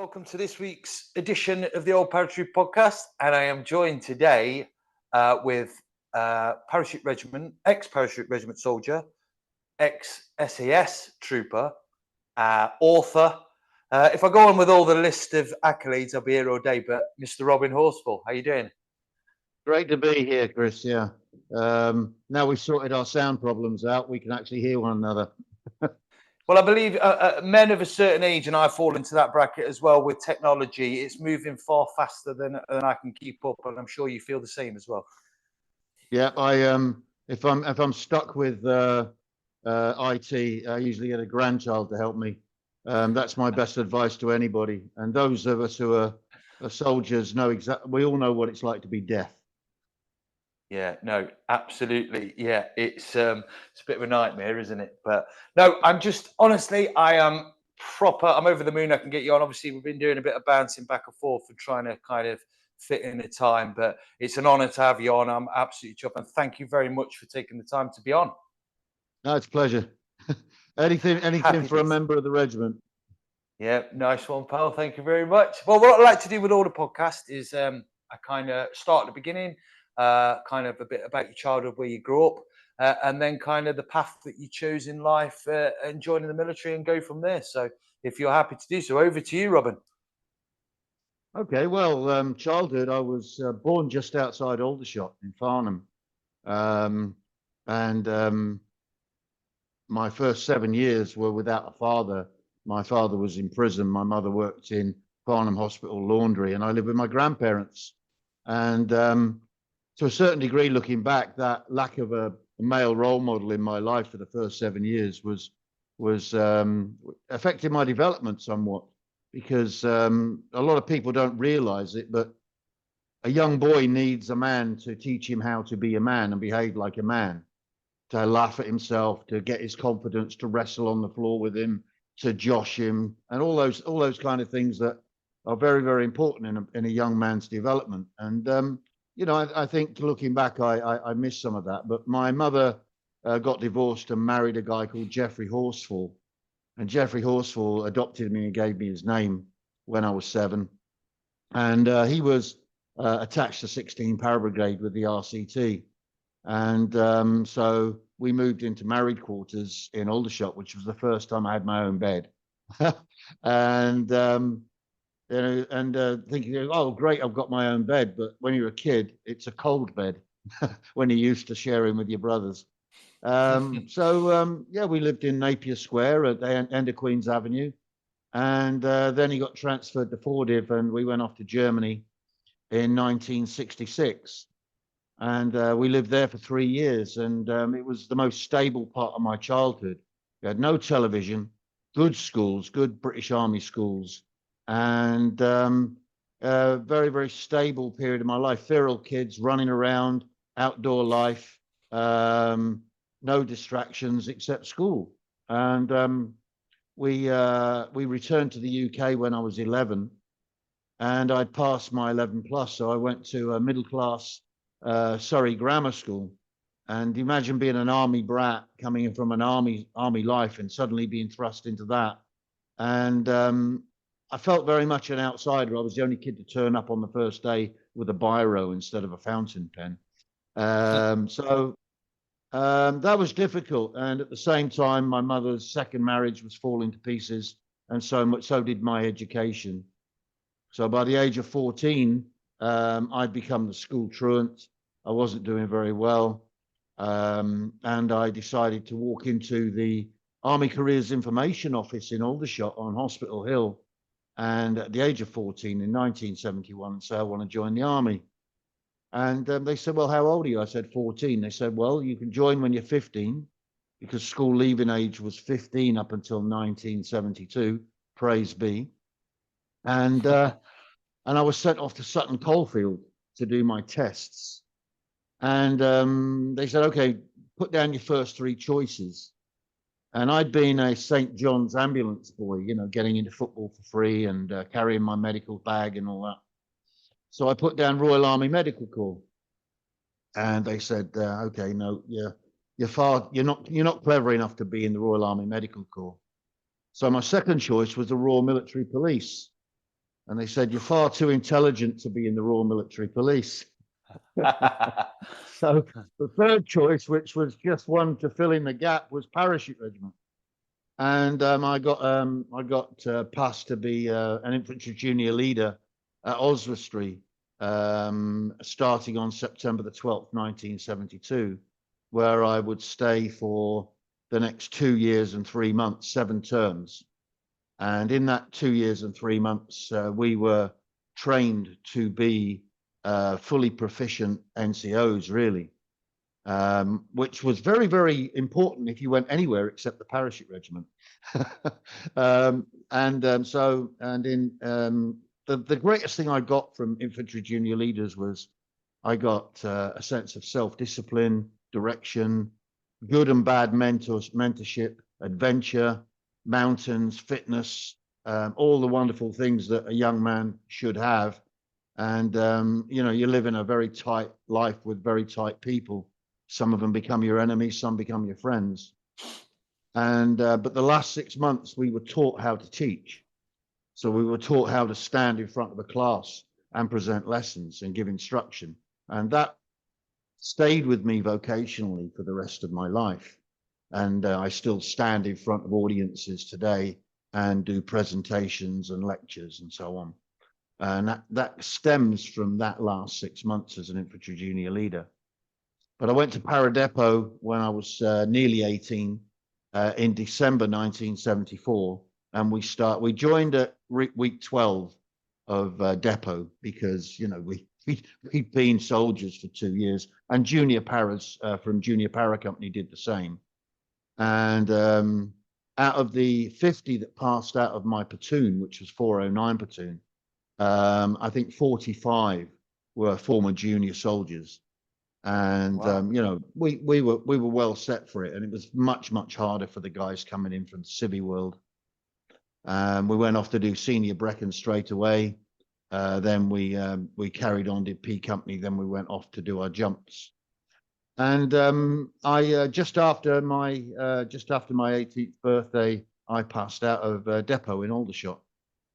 welcome to this week's edition of the Old Parachute Podcast. And I am joined today with Parachute Regiment, ex-Parachute Regiment soldier, ex-SAS trooper, author. If I go on with all the list of accolades, I'll be here all day, but Mr. Robin Horsfall, how you doing? Great to be here, Chris, yeah. Now we've sorted our sound problems out, we can actually hear one another. Well, I believe men of a certain age, and I fall into that bracket as well with technology, it's moving far faster than I can keep up, and I'm sure you feel the same as well. Yeah, if I'm stuck with IT, I usually get a grandchild to help me. That's my best advice to anybody. And those of us who are soldiers know we all know what it's like to be deaf. Yeah, no, absolutely. Yeah, it's a bit of a nightmare, isn't it? But no, I'm just honestly, I am proper. I'm over the moon. I can get you on. Obviously, we've been doing a bit of bouncing back and forth and trying to kind of fit in the time. But it's an honour to have you on. I'm absolutely chuffed, and thank you very much for taking the time to be on. No, it's a pleasure. anything for a member of the regiment. Yeah, nice one, pal. Thank you very much. Well, what I like to do with all the podcast is I kind of start at the beginning. Kind of a bit about your childhood, where you grew up, and then kind of the path that you chose in life and joining the military and go from there. So if you're happy to do so, over to you, Robin. Okay, well, childhood, I was born just outside Aldershot in Farnham. My first 7 years were without a father. My father was in prison. My mother worked in Farnham Hospital laundry, and I lived with my grandparents. And to a certain degree, looking back, that lack of a male role model in my life for the first 7 years was affecting my development somewhat, because a lot of people don't realize it, but a young boy needs a man to teach him how to be a man and behave like a man, to laugh at himself, to get his confidence, to wrestle on the floor with him, to josh him, and all those kind of things that are very, very important in a young man's development. And I think looking back, I missed some of that. But my mother got divorced and married a guy called Jeffrey Horsfall. And Jeffrey Horsfall adopted me and gave me his name when I was 7. And he was attached to 16 Parabrigade with the RCT. And so we moved into married quarters in Aldershot, which was the first time I had my own bed. And thinking, oh, great, I've got my own bed. But when you're a kid, it's a cold bed when you're used to sharing with your brothers. We lived in Napier Square at the end of Queen's Avenue. And then he got transferred to Fordiv, and we went off to Germany in 1966. And we lived there for 3 years. And it was the most stable part of my childhood. We had no television, good schools, good British Army schools, and a very, very stable period of my life. Feral kids running around, outdoor life, no distractions except school. And we returned to the UK when I was 11, and I'd passed my 11 plus. So I went to a middle class Surrey grammar school. And imagine being an army brat coming in from an army life and suddenly being thrust into that. And I felt very much an outsider. I was the only kid to turn up on the first day with a biro instead of a fountain pen. So that was difficult. And at the same time, my mother's second marriage was falling to pieces, and so did my education. So by the age of 14, I'd become the school truant. I wasn't doing very well. And I decided to walk into the Army Careers Information Office in Aldershot on Hospital Hill. And at the age of 14 in 1971, say, I want to join the army. And they said, well, how old are you? I said, 14. They said, well, you can join when you're 15, because school leaving age was 15 up until 1972, praise be. And I was sent off to Sutton Coldfield to do my tests. And they said, okay, put down your first 3 choices. And I'd been a St. John's ambulance boy, getting into football for free and carrying my medical bag and all that. So I put down Royal Army Medical Corps. And they said, okay, no, you're not clever enough to be in the Royal Army Medical Corps. So my second choice was the Royal Military Police. And they said, "You're far too intelligent to be in the Royal Military Police." So the third choice, which was just one to fill in the gap, was Parachute Regiment. And I got passed to be an infantry junior leader at Oswestry, starting on September the 12th, 1972, where I would stay for the next 2 years and 3 months, 7 terms. And in that 2 years and 3 months, we were trained to be fully proficient NCOs, really, which was very, very important if you went anywhere except the Parachute Regiment. The greatest thing I got from infantry junior leaders was I got a sense of self-discipline, direction, good and bad mentorship, adventure, mountains, fitness, all the wonderful things that a young man should have. And, you live in a very tight life with very tight people. Some of them become your enemies, some become your friends. But the last 6 months, we were taught how to teach. So we were taught how to stand in front of a class and present lessons and give instruction. And that stayed with me vocationally for the rest of my life. And I still stand in front of audiences today and do presentations and lectures and so on. And that stems from that last 6 months as an infantry junior leader. But I went to Paradepot when I was nearly 18 in December 1974, and we joined at week 12 of depot because we'd been soldiers for 2 years, and junior paras from Junior Para Company did the same. And out of the 50 that passed out of my platoon, which was 409 platoon, I think 45 were former junior soldiers. And Wow. we were well set for it, and it was much harder for the guys coming in from the civvy world. We went off to do senior Brecon straight away. Then we carried on, did P Company. Then we went off to do our jumps. And I just after my 18th birthday, I passed out of depot in Aldershot.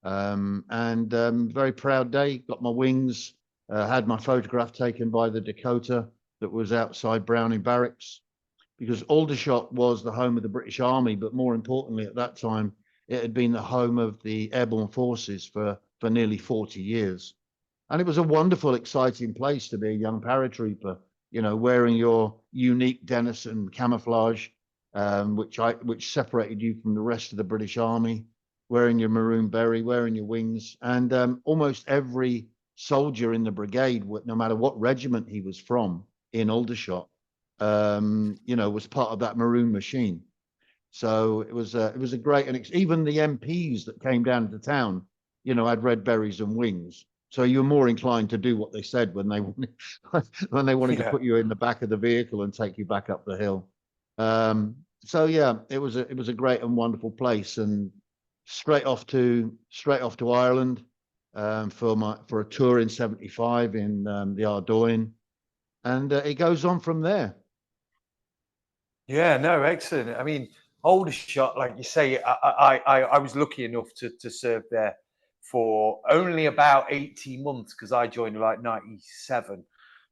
Very proud day. Got my wings. Had my photograph taken by the Dakota that was outside Browning Barracks, because Aldershot was the home of the British Army, but more importantly at that time, it had been the home of the Airborne Forces for nearly 40 years. And it was a wonderful, exciting place to be a young paratrooper, wearing your unique Denison camouflage, which separated you from the rest of the British Army, wearing your maroon beret, wearing your wings. And almost every soldier in the brigade, no matter what regiment he was from in Aldershot, was part of that maroon machine. So it was a great, and even the MPs that came down to town, had red berets and wings. So you were more inclined to do what they said when they wanted to put you in the back of the vehicle and take you back up the hill. So yeah, it was a great and wonderful place, and straight off to Ireland for a tour in '75 in the Ardoyne, and it goes on from there. Yeah, no, excellent. I mean, Aldershot, like you say, I was lucky enough to serve there for only about 18 months because I joined like 97.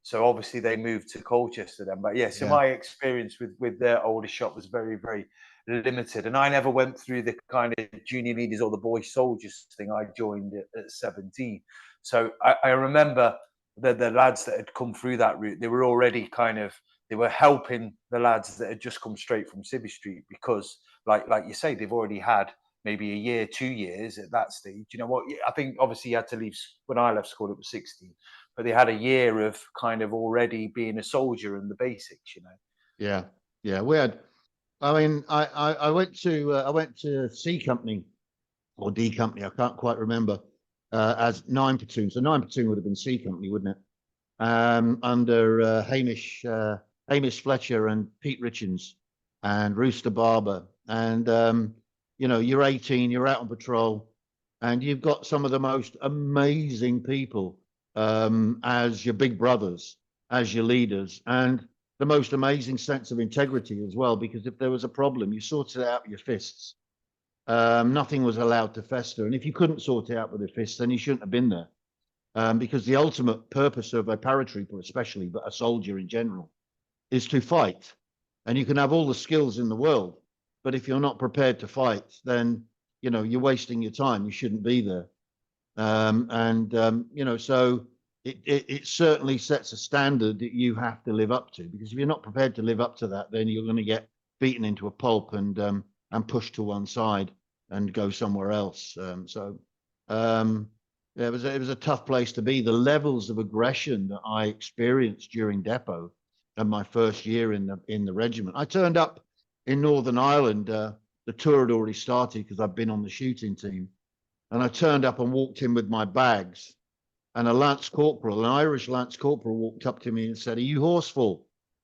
So obviously they moved to Colchester then. But yeah, so Yeah. my experience with their Aldershot was very, very limited. And I never went through the kind of junior leaders or the boy soldiers thing. I joined at 17. So I remember the lads that had come through that route, they were already they were helping the lads that had just come straight from Civvy Street because, like you say, they've already had maybe a year, 2 years at that stage. You know what? I think obviously you had to leave when I left school. It was 16, but they had a year of kind of already being a soldier and the basics. Yeah. We had. I mean, I went to C Company or D Company. I can't quite remember. As 9 platoon. So 9 platoon would have been C Company, wouldn't it? Under Hamish Fletcher and Pete Richards and Rooster Barber. And, you're 18, you're out on patrol, and you've got some of the most amazing people as your big brothers, as your leaders, and the most amazing sense of integrity as well, because if there was a problem, you sorted it out with your fists. Nothing was allowed to fester. And if you couldn't sort it out with a fist, then you shouldn't have been there. Because the ultimate purpose of a paratrooper, especially, but a soldier in general, is to fight. And you can have all the skills in the world, but if you're not prepared to fight, then, you know, you're wasting your time. You shouldn't be there. You know, so it certainly sets a standard that you have to live up to, because if you're not prepared to live up to that, then you're going to get beaten into a pulp and pushed to one side and go somewhere else. Yeah, it was a tough place to be. The levels of aggression that I experienced during depot and my first year in the regiment. I turned up in Northern Ireland. The tour had already started because I'd been on the shooting team, and I turned up and walked in with my bags. And a lance corporal, an Irish lance corporal, walked up to me and said, "Are you Horsfall?"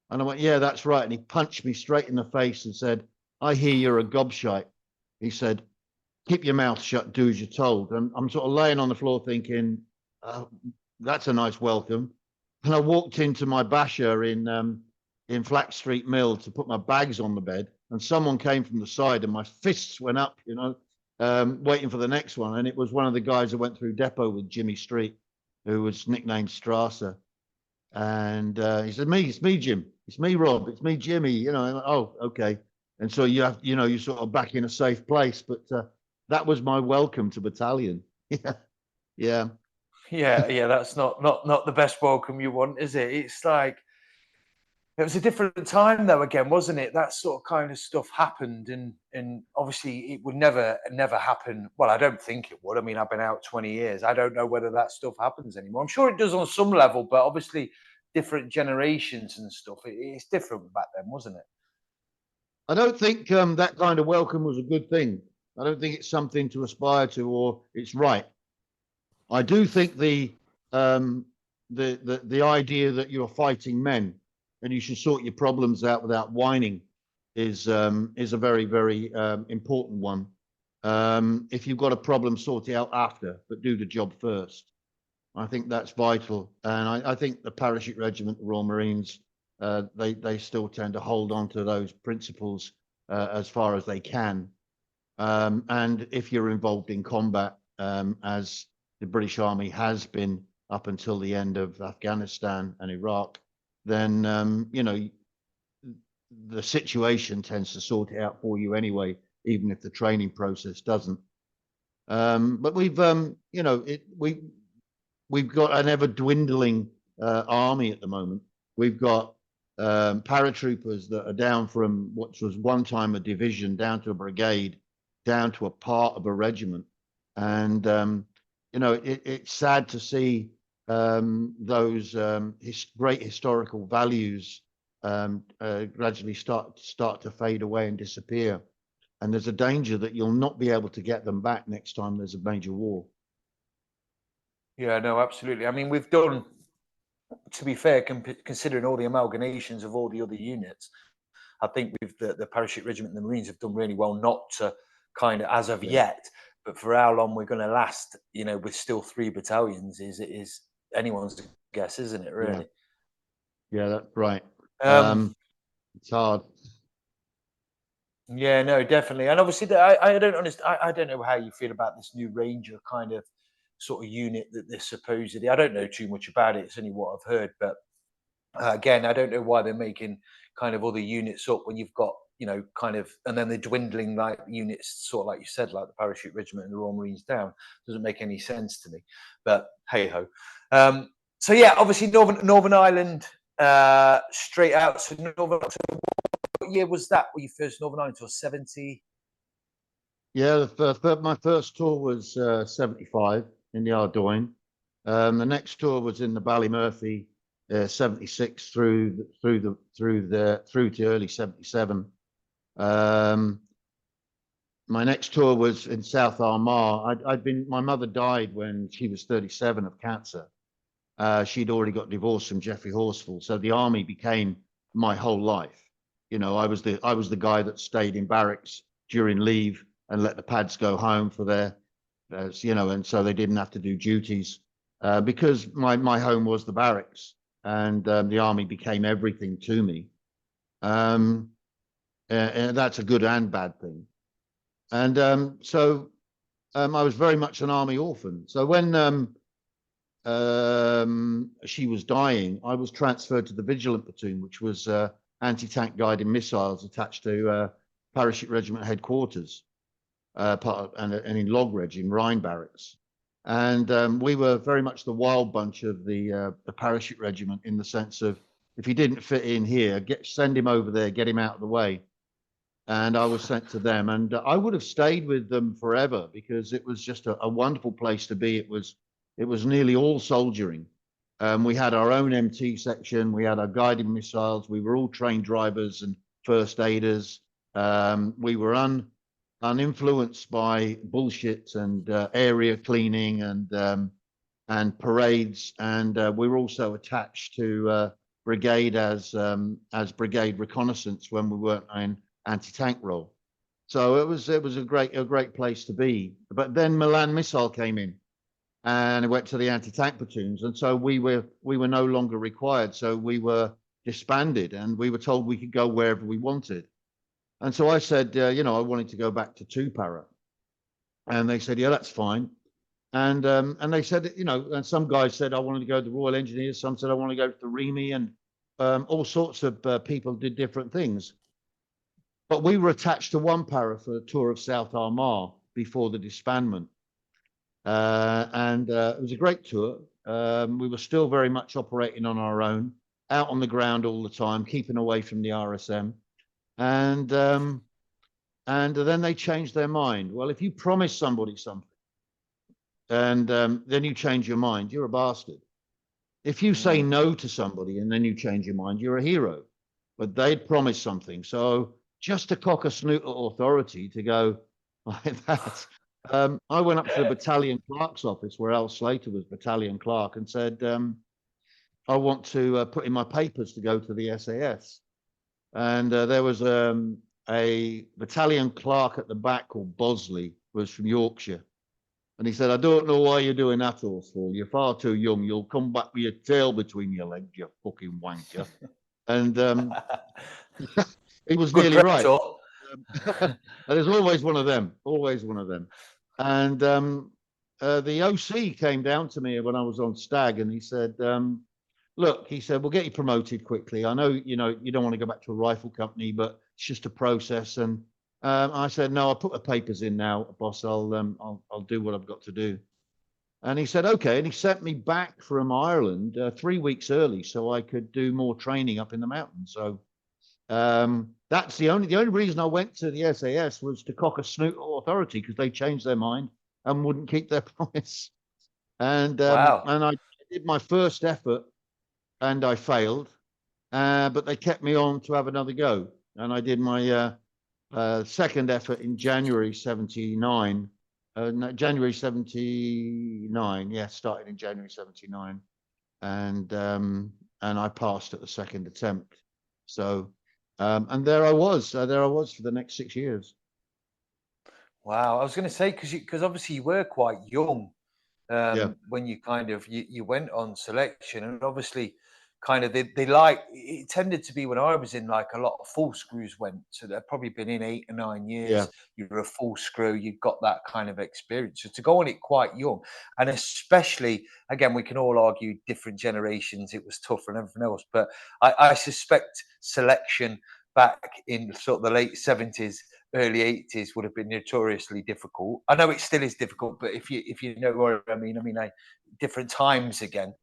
And I went, "Yeah, that's right." And he punched me straight in the face and said, "I hear you're a gobshite." He said, "Keep your mouth shut, do as you're told." And I'm sort of laying on the floor thinking, that's a nice welcome. And I walked into my basher in Flack Street Mill to put my bags on the bed, and someone came from the side and my fists went up, you know, waiting for the next one. And it was one of the guys that went through depot with Jimmy Street, who was nicknamed Strasser. And he said, it's me, Jim. It's me, Rob. It's me, Jimmy. You know, like, oh, okay. And so you have, you know, you're sort of back in a safe place. But that was my welcome to battalion. Yeah, yeah. Yeah. That's not the best welcome you want, is it? It's like, it was a different time though, again, wasn't it? That sort of kind of stuff happened, and obviously it would never happen. Well, I don't think it would. I mean, I've been out 20 years. I don't know whether that stuff happens anymore. I'm sure it does on some level, but obviously different generations and stuff. It's different back then, wasn't it? I don't think that kind of welcome was a good thing. I don't think it's something to aspire to, or it's right. I do think the idea that you're fighting men and you should sort your problems out without whining is a very, very important one. If you've got a problem, sort it out after, but do the job first. I think that's vital. And I think the Parachute Regiment, the Royal Marines, they still tend to hold on to those principles as far as they can. And if you're involved in combat, as the British Army has been up until the end of Afghanistan and Iraq, then you know, the situation tends to sort it out for you anyway, even if the training process doesn't. But we've you know, we've got an ever dwindling army at the moment. We've got paratroopers that are down from what was one time a division down to a brigade, down to a part of a regiment. And you know, it's sad to see those great historical values gradually start to fade away and disappear. And there's a danger that you'll not be able to get them back next time there's a major war. Yeah, no, absolutely. I mean, we've done, to be fair, considering all the amalgamations of all the other units, I think with the Parachute Regiment and the Marines have done really well not to kind of, as of yet, but for how long we're going to last, you know, with still 3 battalions is anyone's guess, isn't it, really? Yeah, that's right. Um, It's hard. yeah, no, definitely. And obviously, I don't understand. I don't know how you feel about this new Ranger kind of sort of unit that they're supposedly. I don't know too much about it. It's only what I've heard, but again, I don't know why they're making kind of other units up when you've got, you know, kind of, and then they're dwindling like units, sort of like you said, like the Parachute Regiment and the Royal Marines down. Doesn't make any sense to me. But hey ho. So yeah, obviously Northern Ireland, straight out. So Northern. So what year was that? Were you first Northern Ireland till 70? Yeah, my first tour was 75 in the Ardoyne. The next tour was in the Ballymurphy, 76 through to early 77. My next tour was in South Armagh. My mother died when she was 37 of cancer. She'd already got divorced from Geoffrey Horsfall, so the army became my whole life. You know, I was the guy that stayed in barracks during leave and let the pads go home for their, you know, and so they didn't have to do duties because my home was the barracks, and the army became everything to me. And that's a good and bad thing. And I was very much an army orphan. So when she was dying, I was transferred to the Vigilant Platoon, which was anti-tank guided missiles attached to Parachute Regiment headquarters, and in Log Reg in Rhine Barracks. And we were very much the wild bunch of the Parachute Regiment, in the sense of, if he didn't fit in here, send him over there, get him out of the way. And I was sent to them, and I would have stayed with them forever, because it was just a wonderful place to be. It was nearly all soldiering. We had our own MT section. We had our guided missiles. We were all trained drivers and first aiders. We were uninfluenced by bullshit and area cleaning and parades. And we were also attached to brigade as brigade reconnaissance when we weren't in anti-tank role. So it was a great place to be. But then Milan missile came in, and it went to the anti-tank platoons, and so we were no longer required. So we were disbanded, and we were told we could go wherever we wanted. And so I said, I wanted to go back to 2 Para, and they said, yeah, that's fine. And they said, and some guys said I wanted to go to the Royal Engineers, some said I want to go to the REME, and all sorts of people did different things. But we were attached to 1 Para for a tour of South Armagh before the disbandment. It was a great tour. We were still very much operating on our own, out on the ground all the time, keeping away from the RSM. And then they changed their mind. Well, if you promise somebody something and then you change your mind, you're a bastard. If you say no to somebody and then you change your mind, you're a hero. But they'd promised something. So just to cock a snoot at authority to go like that, I went up to the battalion clerk's office, where Al Slater was battalion clerk, and said, I want to put in my papers to go to the SAS. And there was a battalion clerk at the back called Bosley, was from Yorkshire. And he said, I don't know why you're doing that, Horsfall. You're far too young. You'll come back with your tail between your legs, you fucking wanker. And he was nearly right. And there's always one of them, always one of them. And the OC came down to me when I was on Stag, and he said, look, he said, we'll get you promoted quickly. I know, you don't want to go back to a rifle company, but it's just a process. And I said, no, I'll put the papers in now, boss. I'll do what I've got to do. And he said, okay. And he sent me back from Ireland 3 weeks early so I could do more training up in the mountains. So that's the only reason I went to the SAS was to cock a snoot at authority, because they changed their mind and wouldn't keep their promise. And and I did my first effort and I failed, but they kept me on to have another go. And I did my second effort in January 79. January 79, yeah, started in January 79, and I passed at the second attempt. So, and there I was for the next 6 years. Wow, I was going to say, because obviously you were quite young when you you went on selection, and obviously kind of they like, it tended to be when I was in, like, a lot of full screws went, so they've probably been in 8 or 9 years. Yeah. You were a full screw, you've got that kind of experience. So to go on it quite young, and especially, again, we can all argue different generations, it was tougher and everything else, but I suspect selection back in sort of the late 70s, early 80s would have been notoriously difficult. I know it still is difficult, but if you know what I mean, different times again.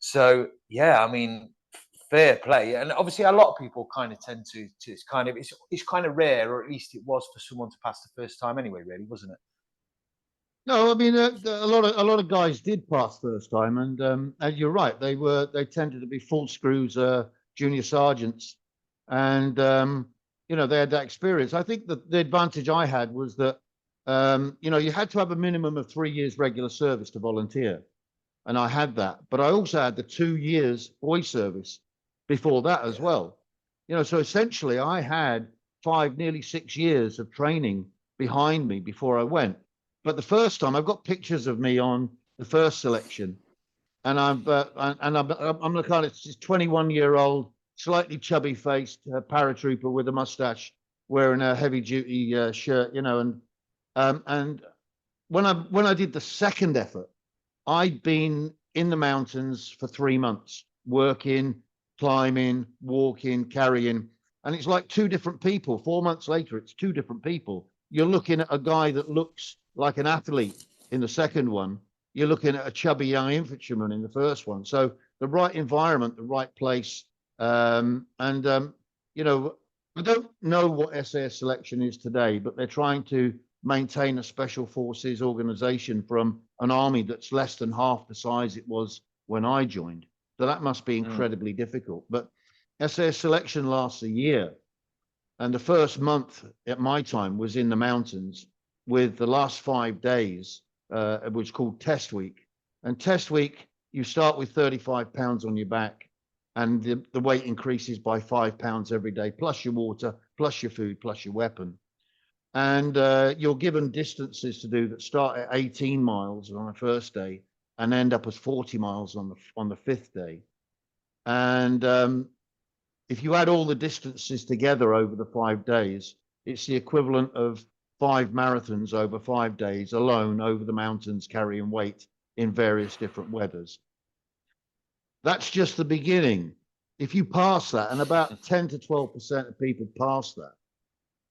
So yeah, fair play. And obviously a lot of people kind of tend to it's kind of rare, or at least it was, for someone to pass the first time anyway, really, wasn't it? No, a lot of guys did pass first time, and you're right, they tended to be full screws, junior sergeants, and they had that experience. I think that the advantage I had was that you had to have a minimum of 3 years regular service to volunteer, and I had that. But I also had the 2 years boy service before that as well. So essentially I had 5, nearly 6 years of training behind me before I went. But the first time, I've got pictures of me on the first selection, and I'm the kind of 21-year-old, slightly chubby-faced paratrooper with a mustache, wearing a heavy duty shirt, you know, and when I did the second effort, I'd been in the mountains for 3 months, working, climbing, walking, carrying, and it's like two different people. 4 months later, it's two different people. You're looking at a guy that looks like an athlete in the second one. You're looking at a chubby young infantryman in the first one. So the right environment, the right place, you know, I don't know what SAS selection is today, but they're trying to maintain a special forces organization from an army that's less than half the size it was when I joined. So that must be incredibly difficult. But SAS selection lasts a year. And the first month at my time was in the mountains, with the last 5 days, it was called test week. And test week, you start with 35 pounds on your back, and the weight increases by 5 pounds every day, plus your water, plus your food, plus your weapon. And you're given distances to do that start at 18 miles on the first day and end up as 40 miles on the fifth day. And if you add all the distances together over the 5 days, it's the equivalent of 5 marathons over 5 days alone over the mountains, carrying weight in various different weathers. That's just the beginning. If you pass that, and about 10 to 12% of people pass that,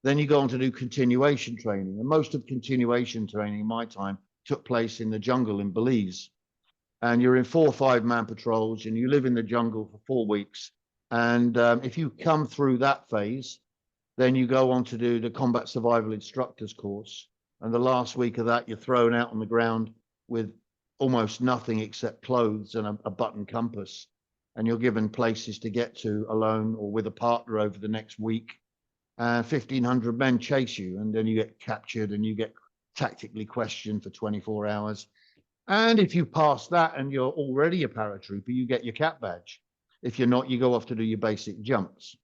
then you go on to do continuation training. And most of continuation training in my time took place in the jungle in Belize. And you're in 4 or 5 man patrols, and you live in the jungle for 4 weeks. And if you come through that phase, then you go on to do the combat survival instructors course. And the last week of that, you're thrown out on the ground with almost nothing except clothes and a button compass. And you're given places to get to alone or with a partner over the next week. 1,500 men chase you, and then you get captured and you get tactically questioned for 24 hours. And if you pass that and you're already a paratrooper, you get your cap badge. If you're not, you go off to do your basic jumps.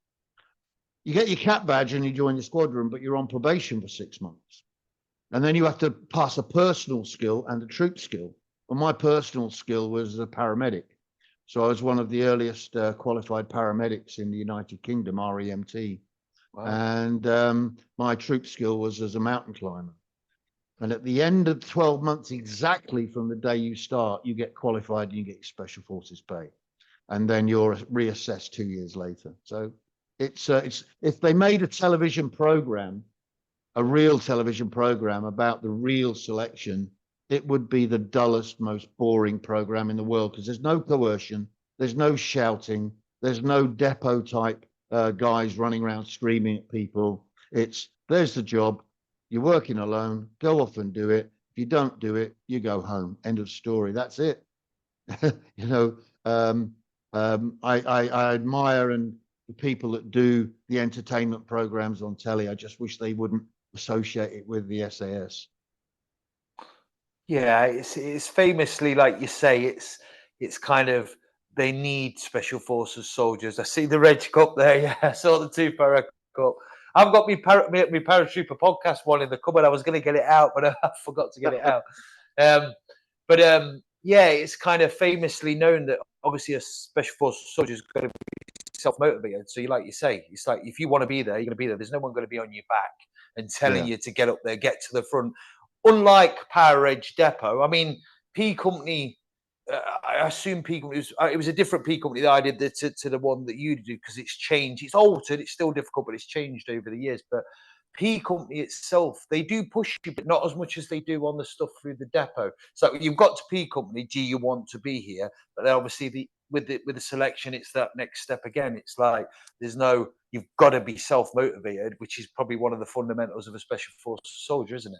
You get your cap badge and you join the squadron, but you're on probation for 6 months. And then you have to pass a personal skill and a troop skill. Well, my personal skill was a paramedic. So I was one of the earliest qualified paramedics in the United Kingdom, REMT. Wow. And my troop skill was as a mountain climber. And at the end of 12 months, exactly from the day you start, you get qualified and you get special forces pay. And then you're reassessed 2 years later. So it's if they made a television program, a real television program about the real selection, it would be the dullest, most boring program in the world, because there's no coercion, there's no shouting, there's no depot type guys running around screaming at people. There's the job, you're working alone, go off and do it. If you don't do it, you go home. End of story. That's it. You know, I admire the people that do the entertainment programs on telly. I just wish they wouldn't associate it with the SAS. Yeah, it's famously, like you say, it's kind of, they need special forces soldiers. I see the Reg Cup there. Yeah, I saw the 2 Para Cup. I've got my Paratrooper podcast one in the cupboard. I was going to get it out, but I forgot to get it out. Yeah, it's kind of famously known that obviously a special forces soldier is going to be self-motivated. So like you say, it's like, if you want to be there, you're going to be there. There's no one going to be on your back and telling you to get up there, get to the front. Unlike Power Edge Depot, I mean, P Company, I assume P Company it was a different P Company that I did to the one that you do, because it's changed, it's altered, it's still difficult, but it's changed over the years. But P Company itself, they do push you, but not as much as they do on the stuff through the depot. So you've got to P Company, do you want to be here? But then obviously with the selection, it's that next step again. It's like you've got to be self-motivated, which is probably one of the fundamentals of a special forces soldier, isn't it?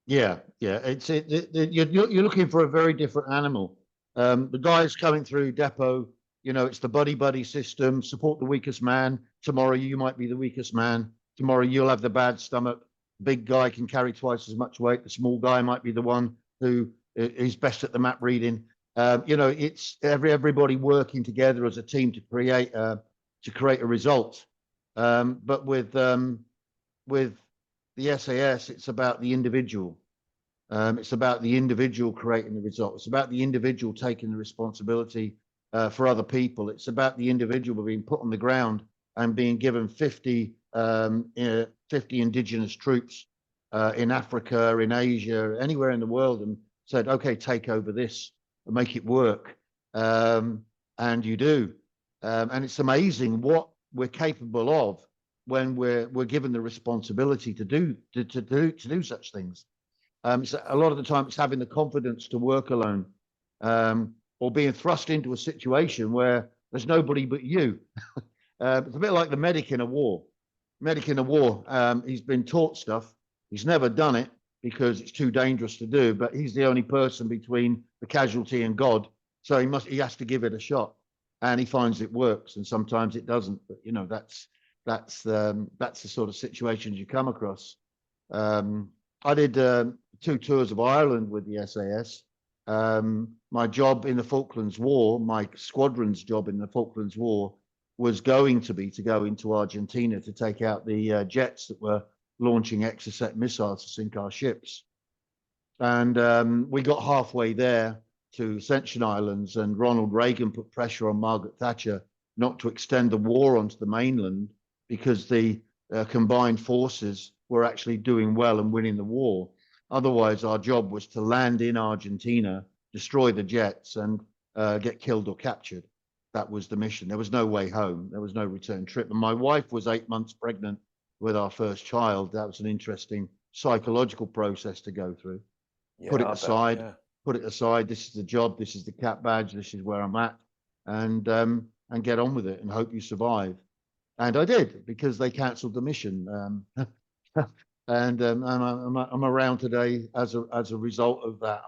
Yeah. You're looking for a very different animal. The guys coming through depot, you know, it's the buddy system. Support the weakest man. Tomorrow you might be the weakest man. Tomorrow you'll have the bad stomach. Big guy can carry twice as much weight. The small guy might be the one who is best at the map reading. You know, it's everybody working together as a team to create a result. But with the SAS, it's about the individual. It's about the individual creating the result. It's about the individual taking the responsibility for other people. It's about the individual being put on the ground and being given 50 50 indigenous troops in Africa, in Asia, anywhere in the world, and said, okay, take over this and make it work. And you do. And it's amazing what we're capable of when we're given the responsibility to do such things. So a lot of the time it's having the confidence to work alone, or being thrust into a situation where there's nobody but you. It's a bit like the medic in a war. Medic in a war, he's been taught stuff. He's never done it because it's too dangerous to do, but he's the only person between the casualty and God. So he has to give it a shot, and he finds it works, and sometimes it doesn't. But you know, that's the sort of situations you come across. I did 2 tours of Ireland with the SAS. My job in the Falklands War, my squadron's job in the Falklands War, was going to be to go into Argentina to take out the jets that were launching Exocet missiles to sink our ships. And we got halfway there to Ascension Islands, and Ronald Reagan put pressure on Margaret Thatcher not to extend the war onto the mainland, because the combined forces were actually doing well and winning the war. Otherwise, our job was to land in Argentina, destroy the jets, and get killed or captured. That was the mission. There was no way home. There was no return trip. And my wife was 8 months pregnant with our first child. That was an interesting psychological process to go through. Yeah, Put it aside. Yeah. Put it aside. This is the job. This is the cap badge. This is where I'm at, and get on with it and hope you survive. And I did, because they cancelled the mission. And I'm around today as a result of that.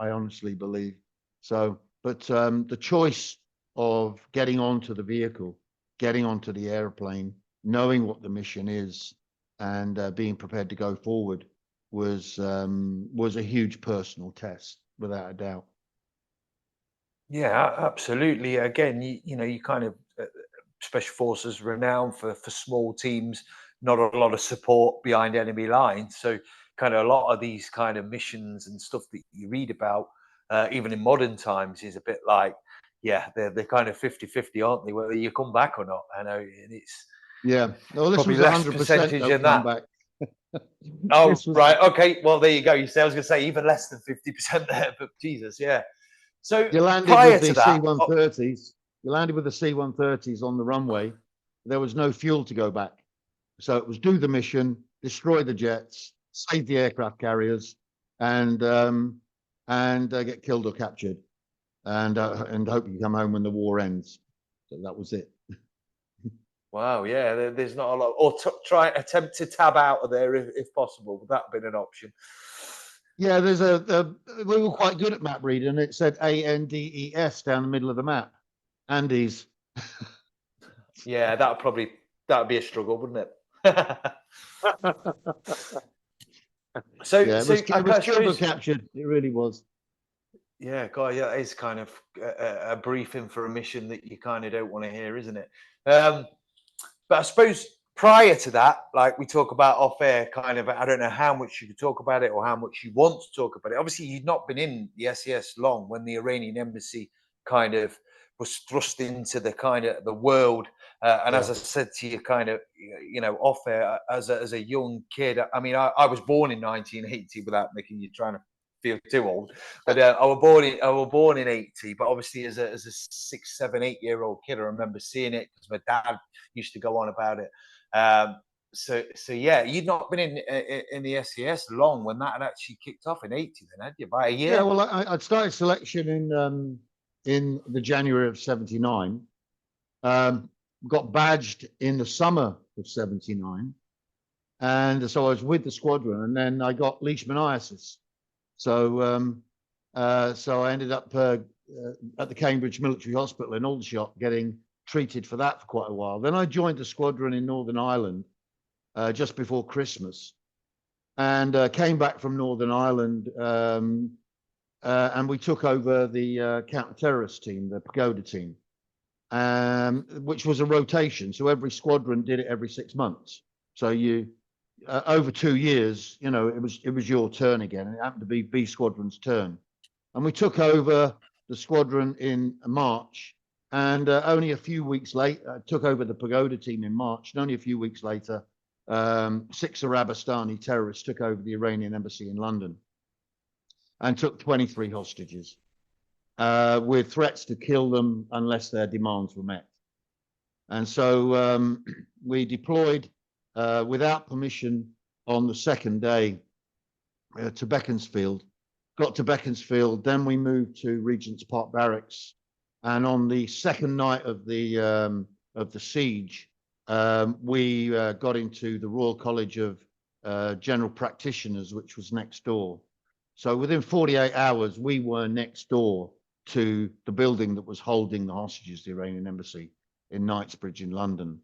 I honestly believe so. But the choice of getting onto the vehicle, getting onto the airplane, knowing what the mission is, and being prepared to go forward was a huge personal test, without a doubt. Yeah, absolutely. Again, you know, you kind of special forces renowned for small teams, not a lot of support behind enemy lines. So, kind of a lot of these kind of missions and stuff that you read about, even in modern times, is a bit like, yeah, they're kind of 50-50, aren't they? Whether you come back or not. I know, and it's Yeah. No, this probably was less 100% percentage don't in come that. back. Oh, This was right. Okay. Well, there you go. You say, I was going to say even less than 50% there, but Jesus, yeah. So You landed prior with to the that, C-130s. You landed with the C-130s on the runway. There was no fuel to go back. So it was do the mission, destroy the jets, save the aircraft carriers, and get killed or captured, and hope you come home when the war ends. So that was it. wow, yeah, there's not a lot, or attempt to tab out of there if possible. Would that have been an option? Yeah, there's we were quite good at map reading. It said ANDES down the middle of the map. Andes. Yeah, that'd be a struggle, wouldn't it? so, Yeah, so it was I killed or suppose, captured. It really was. yeah, God, yeah, it's kind of a briefing for a mission that you kind of don't want to hear, isn't it? But I suppose prior to that, like we talk about off air, kind of, I don't know how much you could talk about it or how much you want to talk about it. Obviously, you'd not been in the SES long when the Iranian embassy kind of was thrust into the kind of the world. And Yeah. as I said to you, kind of, you know, off air, as a young kid, I mean, I was born in 1980 without making you trying to feel too old, but I was born in 80. But obviously, as a 6, 7, 8 year old kid, I remember seeing it because my dad used to go on about it. So yeah, you'd not been in the SES long when that had actually kicked off in 80, then had you? By a year? Yeah, well, I'd started selection in the January of '79. Got badged in the summer of '79, and so I was with the squadron, and then I got leishmaniasis. So so I ended up at the Cambridge Military Hospital in Aldershot getting treated for that for quite a while. Then I joined the squadron in Northern Ireland just before Christmas, and came back from Northern Ireland, and we took over the counter-terrorist team, the Pagoda team, which was a rotation. So every squadron did it every 6 months. So you over 2 years, you know, it was your turn again. It happened to be B Squadron's turn, and we took over the squadron in March And only a few weeks later, took over the Pagoda team in March. And only a few weeks later, 6 Arabistani terrorists took over the Iranian embassy in London and took 23 hostages with threats to kill them unless their demands were met. And so we deployed without permission on the second day to Beaconsfield. Got to Beaconsfield, then we moved to Regent's Park Barracks. And on the second night of the siege, we got into the Royal College of General Practitioners, which was next door. So within 48 hours, we were next door to the building that was holding the hostages, the Iranian Embassy in Knightsbridge in London.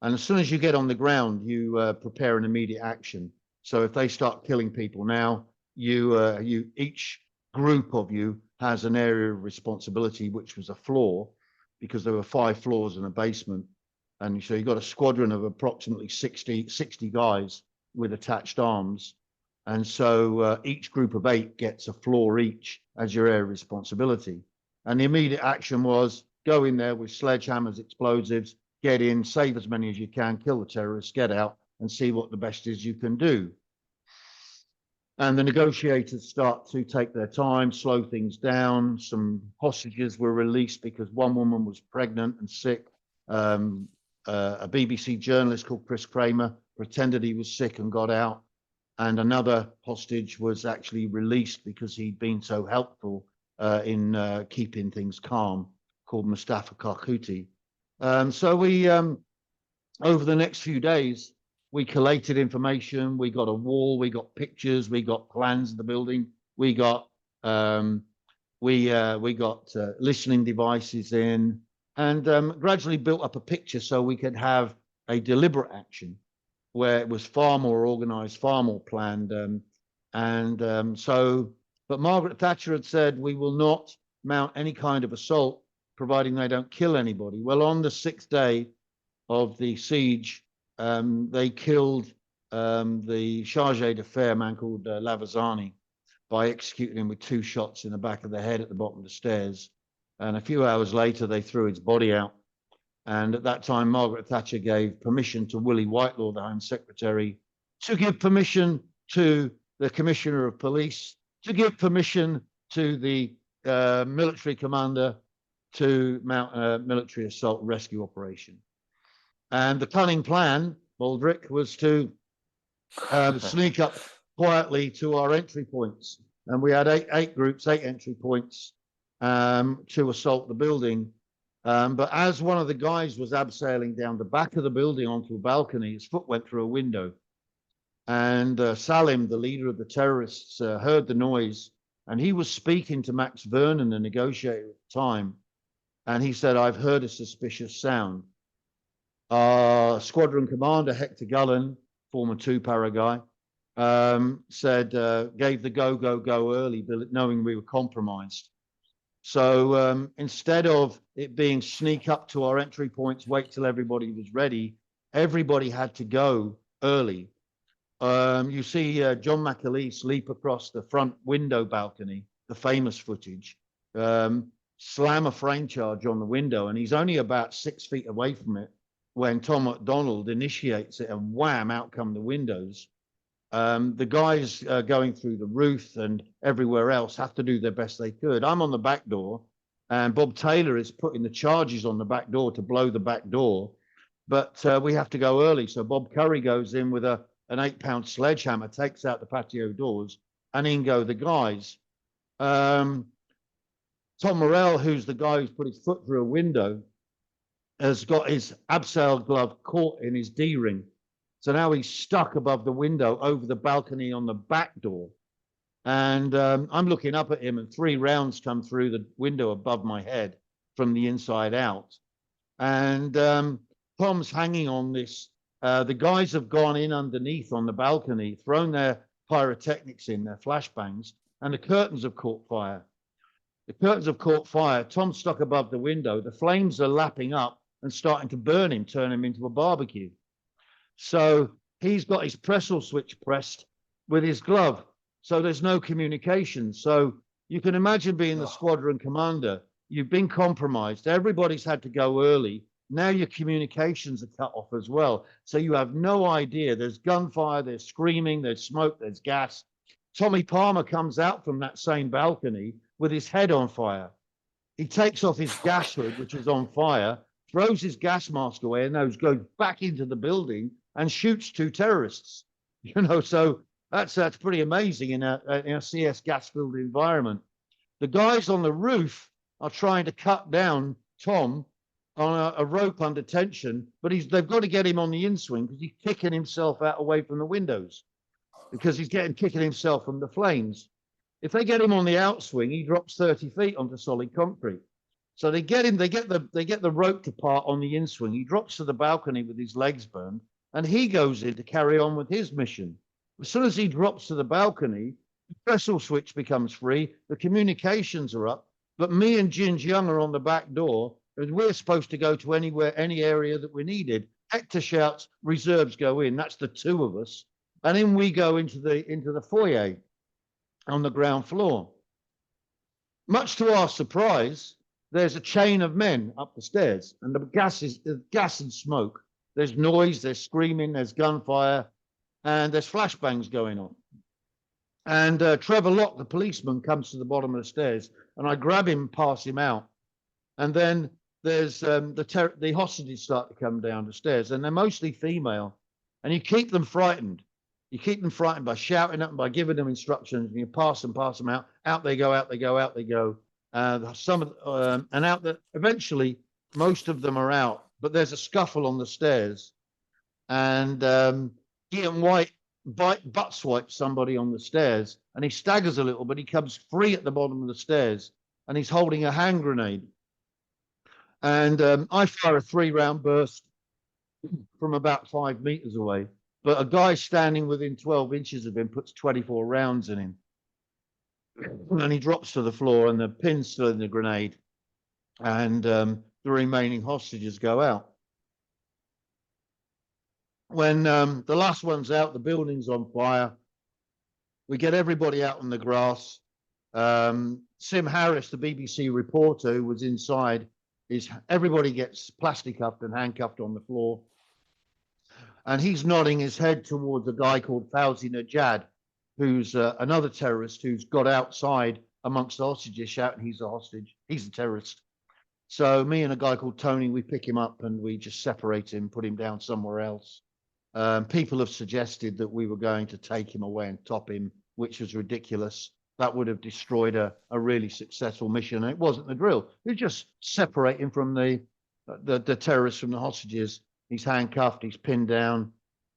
And as soon as you get on the ground, you prepare an immediate action. So if they start killing people now, each group of you has an area of responsibility, which was a floor, because there were 5 floors in a basement. And so you got a squadron of approximately 60 guys with attached arms. And so each group of 8 gets a floor each as your area of responsibility. And the immediate action was go in there with sledgehammers, explosives, get in, save as many as you can, kill the terrorists, get out and see what the best is you can do. And the negotiators start to take their time, slow things down. Some hostages were released because one woman was pregnant and sick. A BBC journalist called Chris Kramer pretended he was sick and got out. And another hostage was actually released because he'd been so helpful in keeping things calm, called Mustafa Karkuti. So we, over the next few days, we collated information. We got a wall. We got pictures. We got plans of the building. We got listening devices in, and gradually built up a picture so we could have a deliberate action where it was far more organized, far more planned. But Margaret Thatcher had said, we will not mount any kind of assault, providing they don't kill anybody. Well, on the 6th day of the siege, they killed the charge d'affaires, a man called Lavazani, by executing him with 2 shots in the back of the head at the bottom of the stairs. And a few hours later, they threw his body out. And at that time, Margaret Thatcher gave permission to Willie Whitelaw, the Home Secretary, to give permission to the Commissioner of Police, to give permission to the military commander to mount a military assault rescue operation. And the cunning plan, Baldrick, was to sneak up quietly to our entry points. And we had 8 groups, 8 entry points to assault the building. But as one of the guys was abseiling down the back of the building onto a balcony, his foot went through a window. And Salim, the leader of the terrorists, heard the noise. And he was speaking to Max Vernon, the negotiator at the time. And he said, I've heard a suspicious sound. Squadron commander Hector Gullen, former 2-para guy, said, gave the go early, knowing we were compromised. So instead of it being sneak up to our entry points, wait till everybody was ready, everybody had to go early. You see John McAleese leap across the front window balcony, the famous footage, slam a frame charge on the window, and he's only about 6 feet away from it when Tom MacDonald initiates it, and wham, out come the windows. The guys going through the roof and everywhere else have to do their best they could. I'm on the back door, and Bob Taylor is putting the charges on the back door to blow the back door, but we have to go early. So Bob Curry goes in with an 8-pound sledgehammer, takes out the patio doors, and in go the guys. Tom Morell, who's the guy who's put his foot through a window, has got his abseil glove caught in his D-ring. So now he's stuck above the window over the balcony on the back door. And I'm looking up at him, and 3 rounds come through the window above my head from the inside out. And Tom's hanging on this. The guys have gone in underneath on the balcony, thrown their pyrotechnics in, their flashbangs, and the curtains have caught fire. The curtains have caught fire. Tom's stuck above the window. The flames are lapping up and starting to burn him, turn him into a barbecue. So he's got his pressel switch pressed with his glove. So there's no communication. So you can imagine being the squadron commander. you've been compromised. Everybody's had to go early. Now your communications are cut off as well. So you have no idea. There's gunfire, there's screaming, there's smoke, there's gas. Tommy Palmer comes out from that same balcony with his head on fire. He takes off his gas hood, which is on fire, throws his gas mask away, and goes back into the building and shoots 2 terrorists. So that's pretty amazing in a CS gas-filled environment. The guys on the roof are trying to cut down Tom on a rope under tension, but they've got to get him on the inswing because he's kicking himself out away from the windows because he's kicking himself from the flames. If they get him on the outswing, he drops 30 feet onto solid concrete. So they get him, they get the rope to part on the inswing. He drops to the balcony with his legs burned, and he goes in to carry on with his mission. As soon as he drops to the balcony, the trestle switch becomes free, the communications are up, but me and Ginge Young are on the back door, and we're supposed to go to any area that we needed. Hector shouts, reserves go in. That's the 2 of us. And then we go into the foyer on the ground floor. Much to our surprise, there's a chain of men up the stairs, and the gas and smoke. There's noise, there's screaming, there's gunfire, and there's flashbangs going on. And Trevor Locke, the policeman, comes to the bottom of the stairs, and I grab him and pass him out. And then there's the hostages start to come down the stairs, and they're mostly female. And you keep them frightened. You keep them frightened by shouting at them, by giving them instructions, and you pass them out. Out they go, out they go, out they go. And out that eventually most of them are out, but there's a scuffle on the stairs, and Ian White butt swipes somebody on the stairs, and he staggers a little, but he comes free at the bottom of the stairs, and he's holding a hand grenade. And I fire a 3-round burst from about 5 meters away, but a guy standing within 12 inches of him puts 24 rounds in him. And he drops to the floor, and the pin's still in the grenade, and the remaining hostages go out. When the last one's out, the building's on fire. We get everybody out on the grass. Sim Harris, the BBC reporter who was inside, everybody gets plastic cuffed and handcuffed on the floor. And he's nodding his head towards a guy called Fauzi Najad, who's another terrorist who's got outside amongst the hostages shouting he's a hostage. He's a terrorist. So me and a guy called Tony, we pick him up and we just separate him, put him down somewhere else. People have suggested that we were going to take him away and top him, which was ridiculous. That would have destroyed a really successful mission. And it wasn't the drill. You just separate him from the terrorists from the hostages. He's handcuffed, he's pinned down.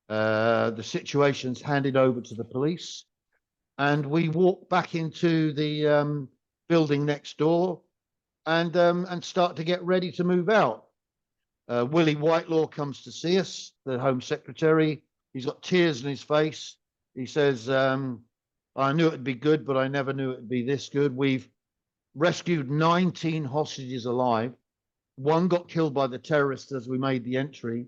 The situation's handed over to the police, and we walk back into the building next door and start to get ready to move out. Willie Whitelaw comes to see us, the Home Secretary. He's got tears in his face. He says, I knew it'd be good, but I never knew it'd be this good. We've rescued 19 hostages alive. 1 got killed by the terrorists as we made the entry.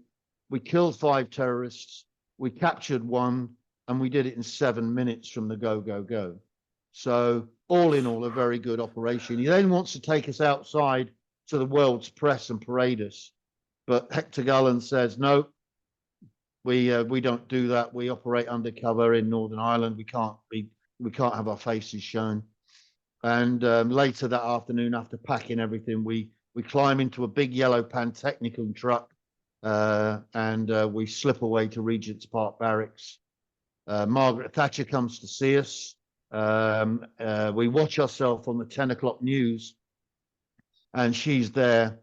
We killed 5 terrorists. We captured 1, and we did it in 7 minutes from the go. So all in all, a very good operation. He then wants to take us outside to the world's press and parade us. But Hector Gullen says, no, we don't do that. We operate undercover in Northern Ireland. We can't have our faces shown. And later that afternoon, after packing everything, we climb into a big yellow Pantechnicon truck and we slip away to Regent's Park Barracks. Margaret Thatcher comes to see us. We watch ourselves on the 10 o'clock news, and she's there.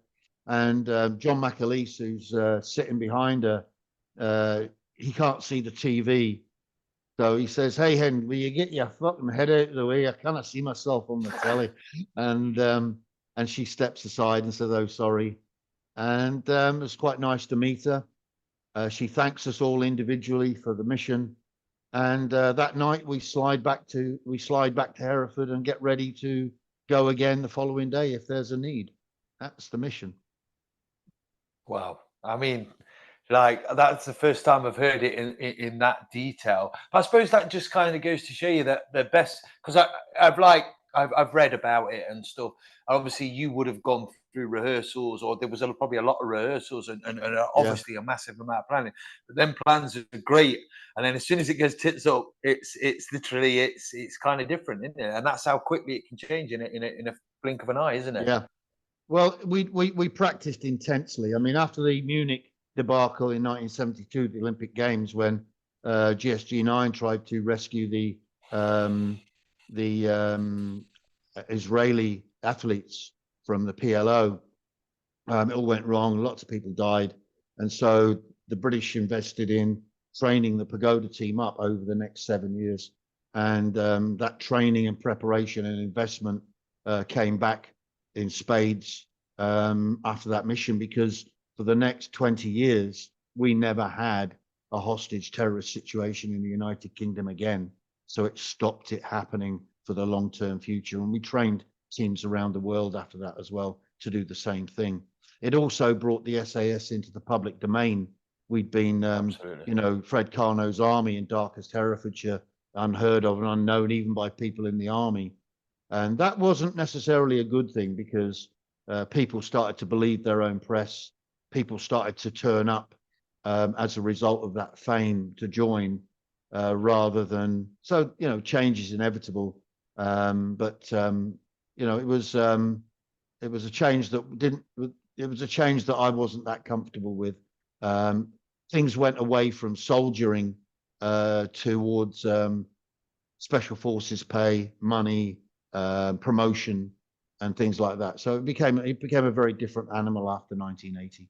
And John McAleese, who's sitting behind her, he can't see the TV. So he says, hey, Hen, will you get your fucking head out of the way? I cannot see myself on the telly. And she steps aside and says, oh, sorry. And it's quite nice to meet her. She thanks us all individually for the mission. And that night we slide back to Hereford and get ready to go again the following day if there's a need. That's the mission. Wow. I mean, like, that's the first time I've heard it in that detail. I suppose that just kind of goes to show you that the best, because I've read about it and stuff. Obviously, you would have gone through rehearsals, or there was probably a lot of rehearsals and Yeah. obviously a massive amount of planning. But then plans are great, and then as soon as it gets tits up, it's literally it's kind of different, isn't it? And that's how quickly it can change in a blink of an eye, isn't it? Yeah. Well, we practiced intensely. I mean, after the Munich debacle in 1972, the Olympic Games, when GSG-9 tried to rescue the Israeli athletes from the PLO, it all went wrong. Lots of people died, and so the British invested in training the Pagoda team up over the next 7 years, and that training and preparation and investment came back in spades after that mission, because for the next 20 years, we never had a hostage terrorist situation in the United Kingdom again. So it stopped it happening for the long-term future. And we trained teams around the world after that as well to do the same thing. It also brought the SAS into the public domain. We'd been, you know, Fred Carnot's army in Darkest Herefordshire, unheard of and unknown even by people in the army. And that wasn't necessarily a good thing, because people started to believe their own press. People started to turn up as a result of that fame to join, rather than, so, you know, change is inevitable. But you know, it was a change that didn't, it was a change that I wasn't that comfortable with. Things went away from soldiering towards special forces pay, money, promotion, and things like that. So it became a very different animal after 1980.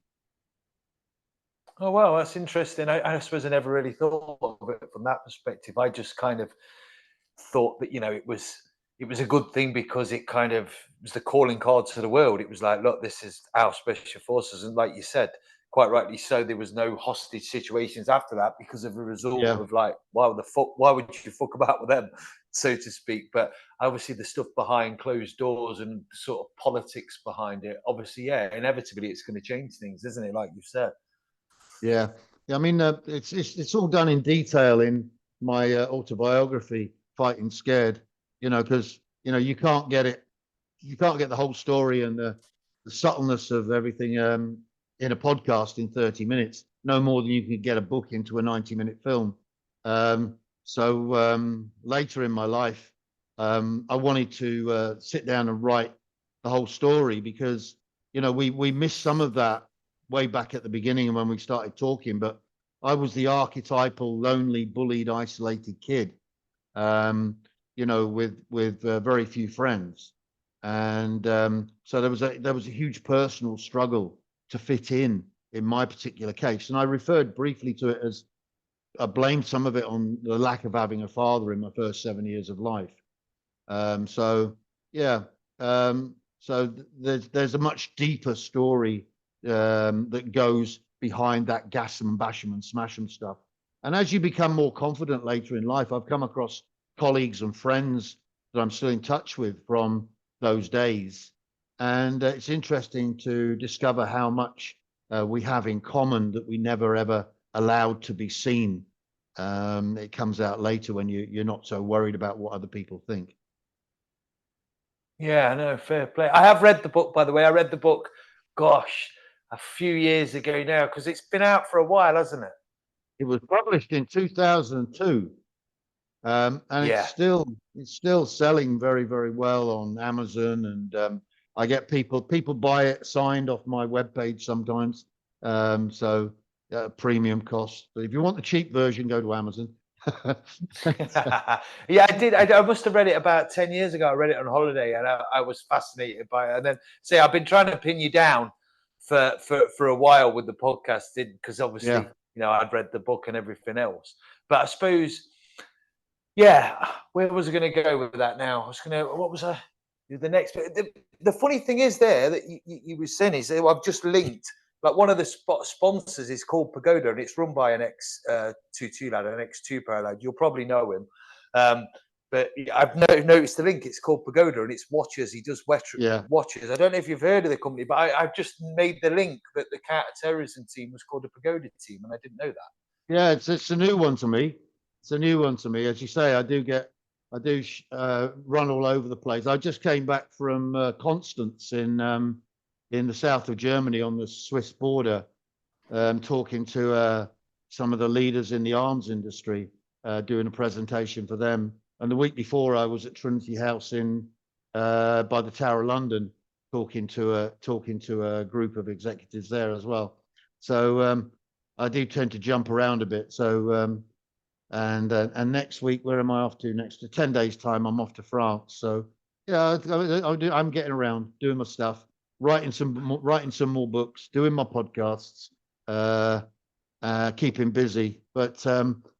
Oh well, that's interesting. I suppose I never really thought of it from that perspective. I just kind of thought that, you know, it was a good thing because it kind of was the calling card to the world. It was like, look, this is our special forces, and like you said, quite rightly so, there was no hostage situations after that because of a result Yeah. of like, why would you fuck about with them, so to speak. But obviously the stuff behind closed doors and sort of politics behind it, obviously, yeah, inevitably it's going to change things, isn't it? Like you said. Yeah. I mean, it's all done in detail in my autobiography, Fighting Scared. You know, because, you know, you can't get the whole story and the subtleness of everything in a podcast in 30 minutes, no more than you can get a book into a 90-minute film. So later in my life, I wanted to sit down and write the whole story, because, you know, we missed some of that way back at the beginning when we started talking. But I was the archetypal lonely, bullied, isolated kid, you know, with very few friends. And so there was a huge personal struggle to fit in my particular case. And I referred briefly to it as, I blamed some of it on the lack of having a father in my first 7 years of life. So yeah, so there's a much deeper story that goes behind that gas 'em, bash 'em, and smash 'em stuff. And as you become more confident later in life, I've come across colleagues and friends that I'm still in touch with from those days, and it's interesting to discover how much we have in common that we never ever allowed to be seen. It comes out later when you're not so worried about what other people think. Yeah, no, fair play. I have read the book, by the way. I read the book, gosh, a few years ago now, because it's been out for a while, hasn't it? It was published in 2002, and Yeah. it's still selling very, very well on Amazon. And I get people buy it signed off my webpage sometimes. So premium cost. But if you want the cheap version, go to Amazon. Yeah, I did. I must have read it about 10 years ago. I read it on holiday, and I was fascinated by it. And then, say, I've been trying to pin you down for a while with the podcast, because obviously, Yeah. you know, I'd read the book and everything else. But I suppose, yeah, where was I going to go with that now? I was going to, what was I? The next, the funny thing is there that you were saying is, I've just linked, like one of the sponsors is called Pagoda, and it's run by an ex-22 lad, an ex-2 lad. You'll probably know him. But I've noticed the link. It's called Pagoda, and it's watches. He does Yeah. watches. I don't know if you've heard of the company, but I've just made the link that the counter-terrorism team was called the Pagoda team, and I didn't know that. Yeah, it's a new one to me. It's a new one to me. As you say, I I do run all over the place. I just came back from Constance in the south of Germany on the Swiss border, talking to some of the leaders in the arms industry, doing a presentation for them. And the week before, I was at Trinity House in by the Tower of London, talking to a group of executives there as well. So I do tend to jump around a bit. So and next week, where am I off to? Next to 10 days time, I'm off to France. So yeah, I'm getting around, doing my stuff, writing some more books, doing my podcasts, keeping busy. But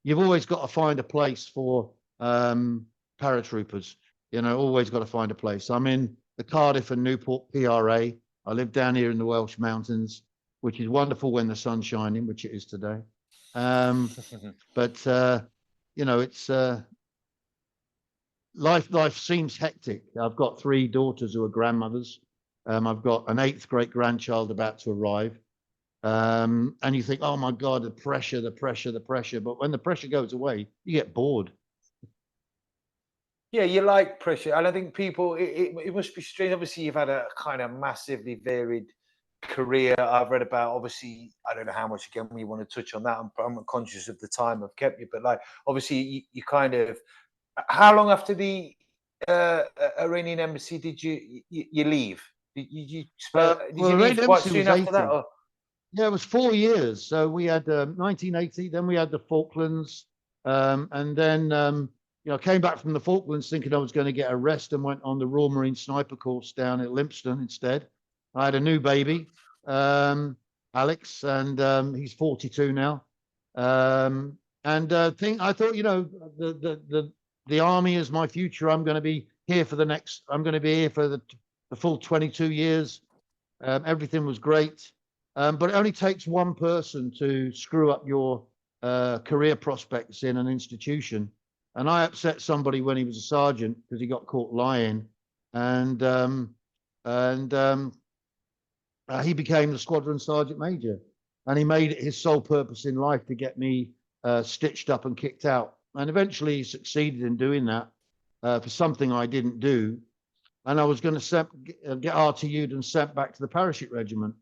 you've always got to find a place for paratroopers. You know, always got to find a place. I'm in the Cardiff and Newport PRA. I live down here in the Welsh Mountains, which is wonderful when the sun's shining, which it is today. But you know, it's life seems hectic. I've got 3 daughters who are grandmothers. I've got an 8th great grandchild about to arrive. And you think, oh my God, the pressure. But when the pressure goes away, you get bored. Yeah, you like pressure, and I think people. It must be strange. Obviously, you've had a kind of massively varied career. I've read about. Obviously, I don't know how much again we want to touch on that. I'm conscious of the time I've kept you, but like obviously, you kind of. How long after the Iranian Embassy did you leave? Did Well, you the leave Red quite Embassy soon was after that? 80. Or? Yeah, it was 4 years. So we had 1980, then we had the Falklands, and then you know, came back from the Falklands thinking I was going to get a rest and went on the Royal Marine Sniper course down at Lympstone instead. I had a new baby, Alex, and he's 42 now. And I thought, you know, the army is my future. I'm going to be here for the full 22 years. Everything was great. But it only takes one person to screw up your career prospects in an institution. And I upset somebody when he was a sergeant because he got caught lying, and he became the squadron sergeant major, and he made it his sole purpose in life to get me stitched up and kicked out. And eventually, he succeeded in doing that for something I didn't do. And I was going to get RTU'd and sent back to the Parachute Regiment.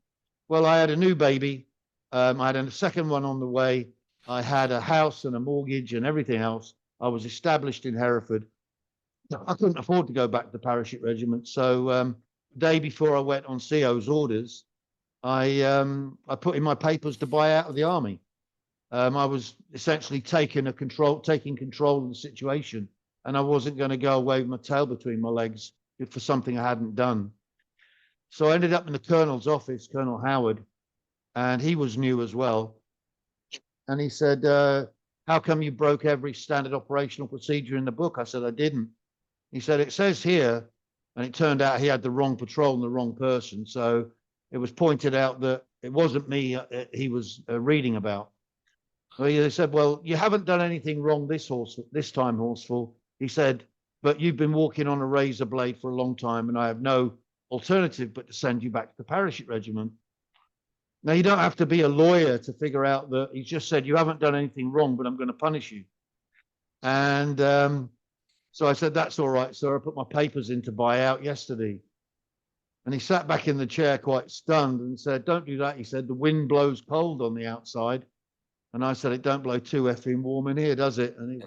Well, I had a new baby. I had a second one on the way. I had a house and a mortgage and everything else. I was established in Hereford. I couldn't afford to go back to the Parachute Regiment. So the day before I went on CO's orders, I put in my papers to buy out of the army. I was essentially taking control of the situation, and I wasn't going to go away with my tail between my legs for something I hadn't done. So I ended up in the colonel's office, Colonel Howard, and he was new as well. And he said, how come you broke every standard operational procedure in the book? I said, I didn't. He said, it says here, and it turned out he had the wrong patrol and the wrong person. So it was pointed out that it wasn't me he was reading about. Well, he said, well, you haven't done anything wrong this time, Horsfall. He said, but you've been walking on a razor blade for a long time, and I have no alternative but to send you back to the Parachute Regiment. Now, you don't have to be a lawyer to figure out that he just said, you haven't done anything wrong, but I'm going to punish you. And so I said, that's all right, sir. I put my papers in to buy out yesterday. And he sat back in the chair quite stunned and said, don't do that. He said, the wind blows cold on the outside. And I said, it don't blow too effing warm in here, does it? And,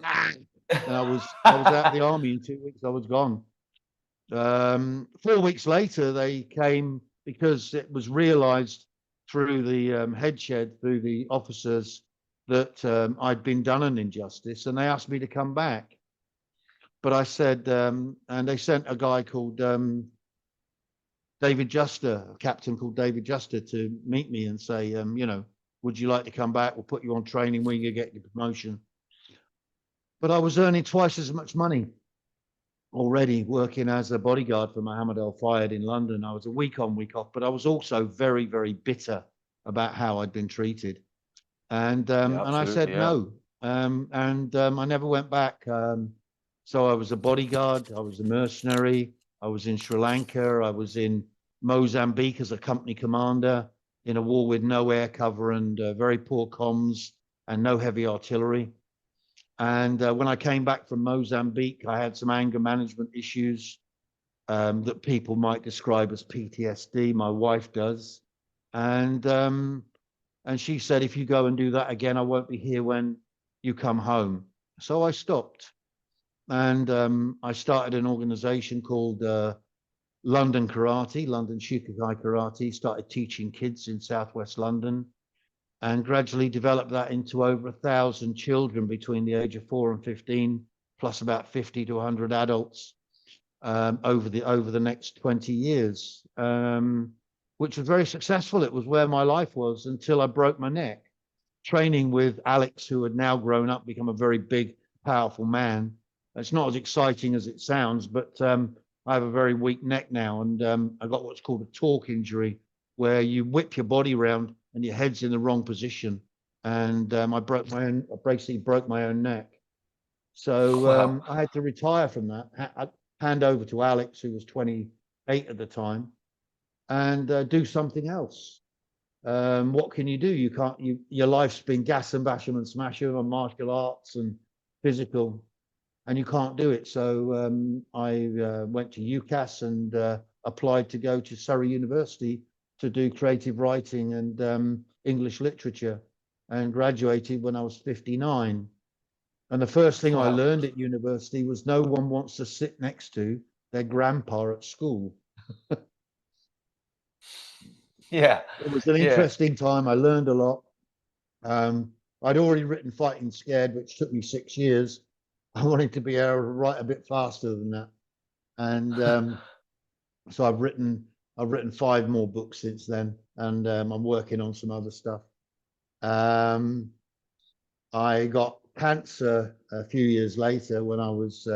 I was out of the army in 2 weeks. I was gone. 4 weeks later, they came because it was realized through the head shed, through the officers, that I'd been done an injustice, and they asked me to come back. But I said, and they sent a guy called David Juster, a captain called David Juster, to meet me and say, you know, would you like to come back? We'll put you on training when you get your promotion. But I was earning twice as much money already, working as a bodyguard for Mohammed Al Fayed in London. I was a week on, week off, but I was also very, very bitter about how I'd been treated. And I said no. I never went back. So I was a bodyguard, I was a mercenary, I was in Sri Lanka, I was in Mozambique as a company commander in a war with no air cover and very poor comms and no heavy artillery. And when I came back from Mozambique, I had some anger management issues that people might describe as PTSD. My wife does. And she said, if you go and do that again, I won't be here when you come home. So I stopped. And I started an organization called London Karate, London Shukukai Karate, started teaching kids in Southwest London, and gradually developed that into over 1,000 children between the age of 4 and 15, plus about 50 to 100 adults over the next 20 years, which was very successful. It was where my life was until I broke my neck, training with Alex, who had now grown up, become a very big, powerful man. It's not as exciting as it sounds, but I have a very weak neck now, and I got what's called a torque injury, where you whip your body around and your head's in the wrong position. And I basically broke my own neck. So Wow. I had to retire from that, hand over to Alex, who was 28 at the time, and do something else. What can you do? You can't. Your life's been gas and basham and smasham and martial arts and physical, and you can't do it. So I went to UCAS and applied to go to Surrey University to do creative writing and English literature, and graduated when I was 59. And the first thing I Wow. learned at university was no one wants to sit next to their grandpa at school. Yeah. It was an Yeah. interesting time. I learned a lot. I'd already written Fighting Scared, which took me 6 years. I wanted to be able to write a bit faster than that. And so I've written 5 more books since then, and I'm working on some other stuff. I got cancer a few years later when I was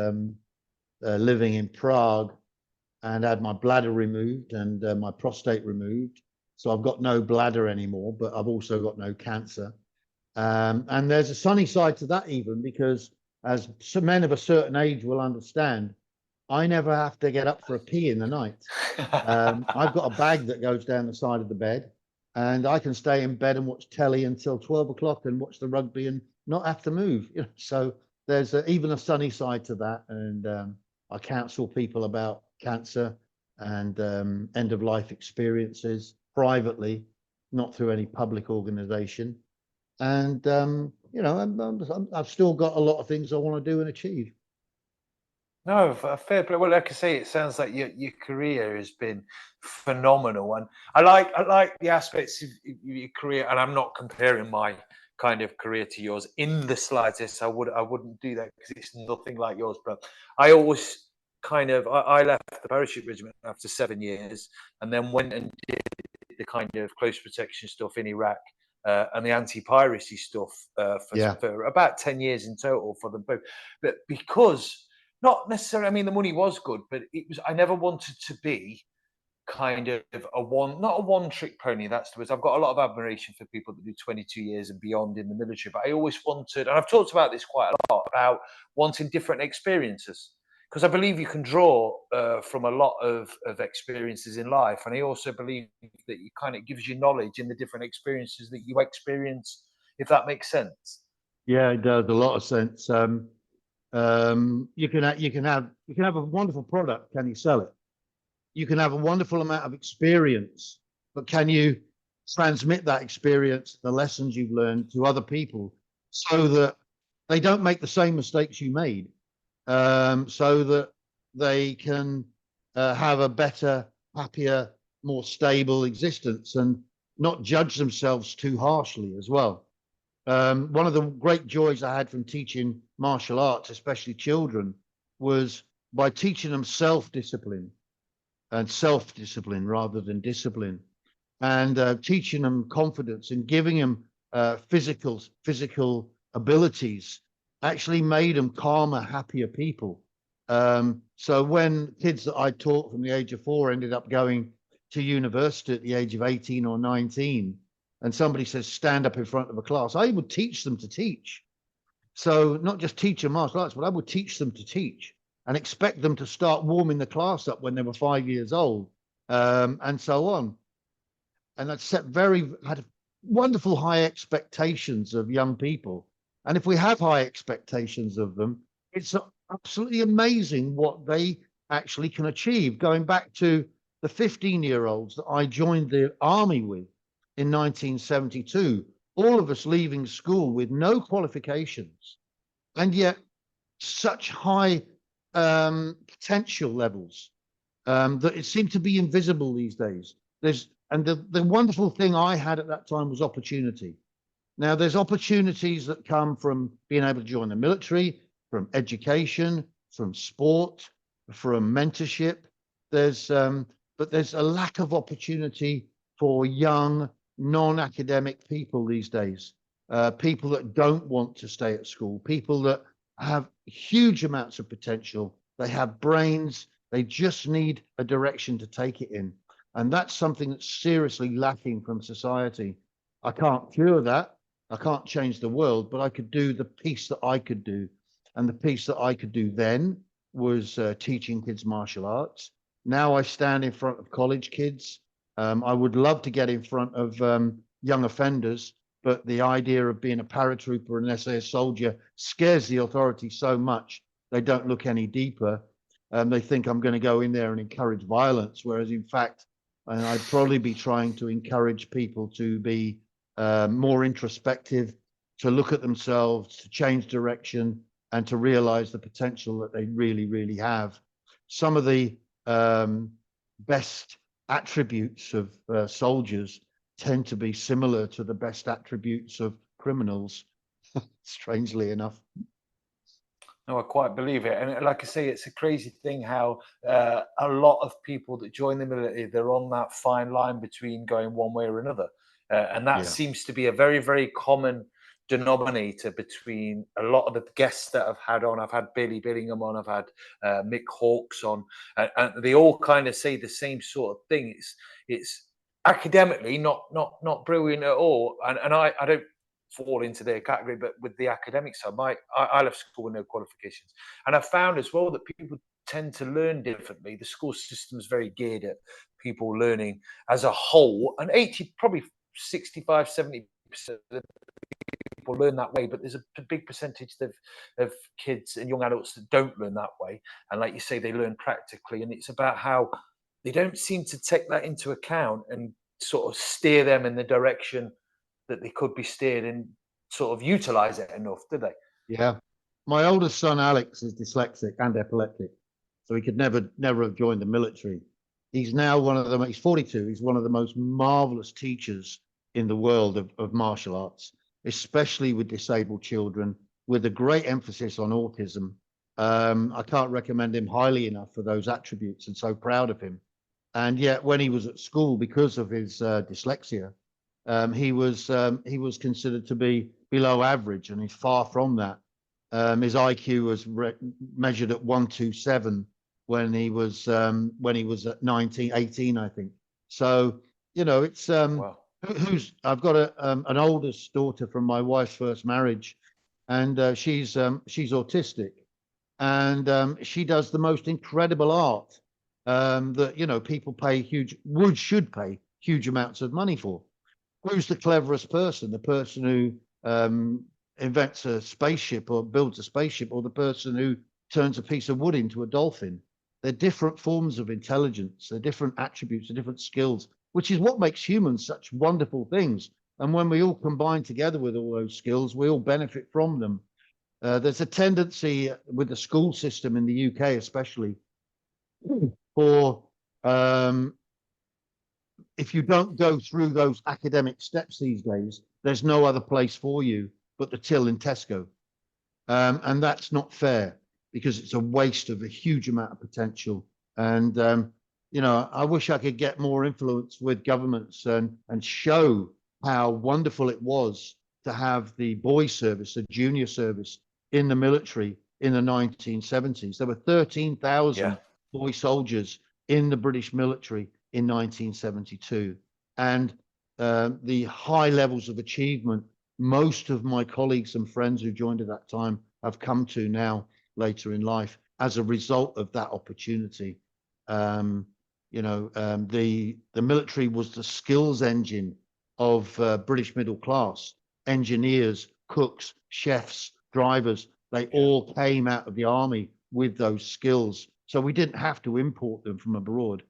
living in Prague, and had my bladder removed and my prostate removed. So I've got no bladder anymore, but I've also got no cancer. And there's a sunny side to that, even because, as some men of a certain age will understand, I never have to get up for a pee in the night. I've got a bag that goes down the side of the bed, and I can stay in bed and watch telly until 12 o'clock and watch the rugby and not have to move. So there's even a sunny side to that. And I counsel people about cancer and end of life experiences privately, not through any public organization. And I've still got a lot of things I want to do and achieve. No, fair play. Well, like I say, it sounds like your career has been phenomenal, and I like the aspects of your career. And I'm not comparing my kind of career to yours in the slightest. I wouldn't do that because it's nothing like yours. But I always I left the Parachute Regiment after 7 years, and then went and did the kind of close protection stuff in Iraq. And the anti-piracy stuff Yeah. for about 10 years in total for them both. But because not necessarily, I mean, the money was good, but it was, I never wanted to be kind of not a one trick pony. That's the words. I've got a lot of admiration for people that do 22 years and beyond in the military, but I always wanted, and I've talked about this quite a lot, about wanting different experiences. Because I believe you can draw from a lot of experiences in life. And I also believe that it kind of gives you knowledge in the different experiences that you experience, if that makes sense. Yeah, it does a lot of sense. You can have a wonderful product. Can you sell it? You can have a wonderful amount of experience, but can you transmit that experience, the lessons you've learned, to other people, so that they don't make the same mistakes you made, so that they can have a better, happier, more stable existence, and not judge themselves too harshly as well. One of the great joys I had from teaching martial arts, especially children, was by teaching them self-discipline rather than discipline, and teaching them confidence and giving them physical abilities actually made them calmer, happier people. So when kids that I taught from the age of 4 ended up going to university at the age of 18 or 19, and somebody says, stand up in front of a class, I would teach them to teach. So not just teach them martial arts, but I would teach them to teach and expect them to start warming the class up when they were 5 years old, and so on. And had wonderful high expectations of young people. And if we have high expectations of them, it's absolutely amazing what they actually can achieve. Going back to the 15-year-olds that I joined the army with in 1972, all of us leaving school with no qualifications, and yet such high potential levels that it seemed to be invisible these days. The wonderful thing I had at that time was opportunity. Now, there's opportunities that come from being able to join the military, from education, from sport, from mentorship. But there's a lack of opportunity for young, non-academic people these days. People that don't want to stay at school, people that have huge amounts of potential. They have brains. They just need a direction to take it in. And that's something that's seriously lacking from society. I can't cure that. I can't change the world, but I could do the piece that I could do. And the piece that I could do then was teaching kids martial arts. Now I stand in front of college kids. I would love to get in front of young offenders, but the idea of being a paratrooper and SAS soldier scares the authorities so much, they don't look any deeper. They think I'm going to go in there and encourage violence, whereas in fact, I'd probably be trying to encourage people to be more introspective, to look at themselves, to change direction, and to realize the potential that they really, really have. Some of the best attributes of soldiers tend to be similar to the best attributes of criminals, strangely enough. No, I quite believe it. And like I say, it's a crazy thing how a lot of people that join the military, they're on that fine line between going one way or another. And that seems to be a very, very common denominator between a lot of the guests that I've had on. I've had Billy Billingham on, I've had Mick Hawkes on, and they all kind of say the same sort of thing. It's academically not brilliant at all. And I don't fall into their category, but with the academic side, I left school with no qualifications, and I found as well that people tend to learn differently. The school system is very geared at people learning as a whole, and 80, probably 65, 70% of people learn that way, but there's a big percentage of kids and young adults that don't learn that way, and like you say, they learn practically, and it's about how they don't seem to take that into account and sort of steer them in the direction that they could be steered and sort of utilize it enough, do they? Yeah. My oldest son, Alex, is dyslexic and epileptic, so he could never have joined the military. He's now he's 42. He's one of the most marvelous teachers in the world of martial arts, especially with disabled children, with a great emphasis on autism. I can't recommend him highly enough for those attributes, and so proud of him. And yet, when he was at school, because of his dyslexia, he was considered to be below average, and he's far from that. His IQ was measured at 127 when he was at 19, 18, I think. So it's Wow. I've got an oldest daughter from my wife's first marriage, and she's autistic, and she does the most incredible art that people should pay huge amounts of money for. Who's the cleverest person? The person who invents a spaceship or builds a spaceship, or the person who turns a piece of wood into a dolphin? They're different forms of intelligence. They're different attributes, they're different skills, which is what makes humans such wonderful things. And when we all combine together with all those skills, we all benefit from them. There's a tendency with the school system in the UK, especially, for if you don't go through those academic steps these days, there's no other place for you but the till in Tesco. And that's not fair, because it's a waste of a huge amount of potential. And, I wish I could get more influence with governments and show how wonderful it was to have the boys' service, the junior service in the military in the 1970s. There were 13,000 boy soldiers in the British military in 1972. And the high levels of achievement most of my colleagues and friends who joined at that time have come to now later in life as a result of that opportunity. The military was the skills engine of British middle class, engineers, cooks, chefs, drivers, they all came out of the army with those skills. So we didn't have to import them from abroad.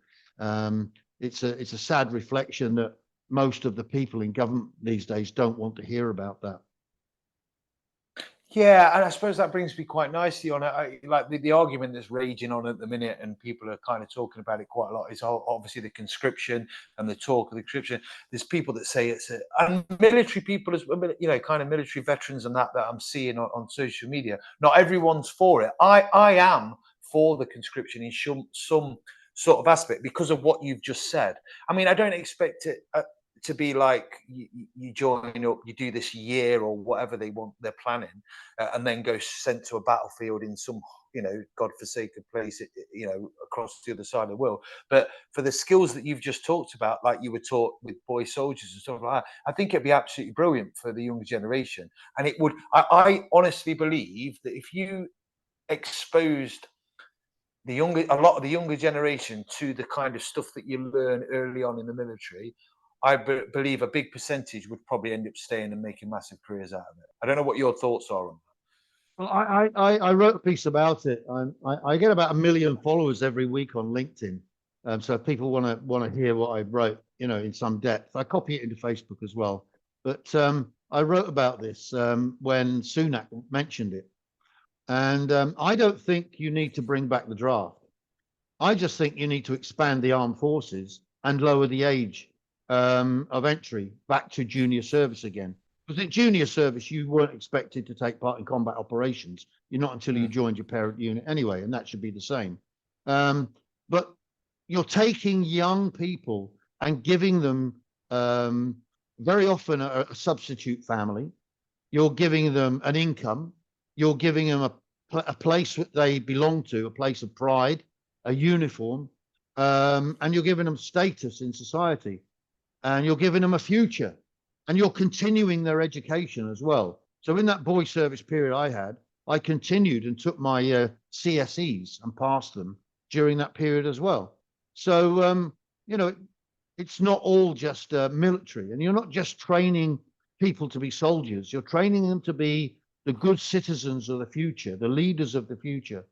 It's a sad reflection that most of the people in government these days don't want to hear about that. Yeah, and I suppose that brings me quite nicely on it. Like the argument that's raging on at the minute, and people are kind of talking about it quite a lot, is obviously the conscription and the talk of the conscription. There's people that say and military people as well, you know, kind of military veterans and that I'm seeing on social media. Not everyone's for it. I am for the conscription in some sort of aspect because of what you've just said. I mean, I don't expect it. To be like you join up, you do this year or whatever they're planning, and then go sent to a battlefield in some, you know, godforsaken place, you know, across the other side of the world. But for the skills that you've just talked about, like you were taught with boy soldiers and stuff like that, I think it'd be absolutely brilliant for the younger generation. And it would, I honestly believe that if you exposed a lot of the younger generation to the kind of stuff that you learn early on in the military, I believe a big percentage would probably end up staying and making massive careers out of it. I don't know what your thoughts are on Well, I wrote a piece about it. I get about 1 million followers every week on LinkedIn. So if people want to hear what I wrote, you know, in some depth, I copy it into Facebook as well. But I wrote about this when Sunak mentioned it. And I don't think you need to bring back the draft. I just think you need to expand the armed forces and lower the age of entry back to junior service again. Because in junior service, you weren't expected to take part in combat operations. You're not until you joined your parent unit anyway, and that should be the same. But you're taking young people and giving them very often a substitute family. You're giving them an income. You're giving them a place that they belong to, a place of pride, a uniform, and you're giving them status in society, and you're giving them a future, and you're continuing their education as well. So in that boy service period I continued and took my CSEs and passed them during that period as well. So, you know, it's not all just military, and you're not just training people to be soldiers. You're training them to be the good citizens of the future, the leaders of the future,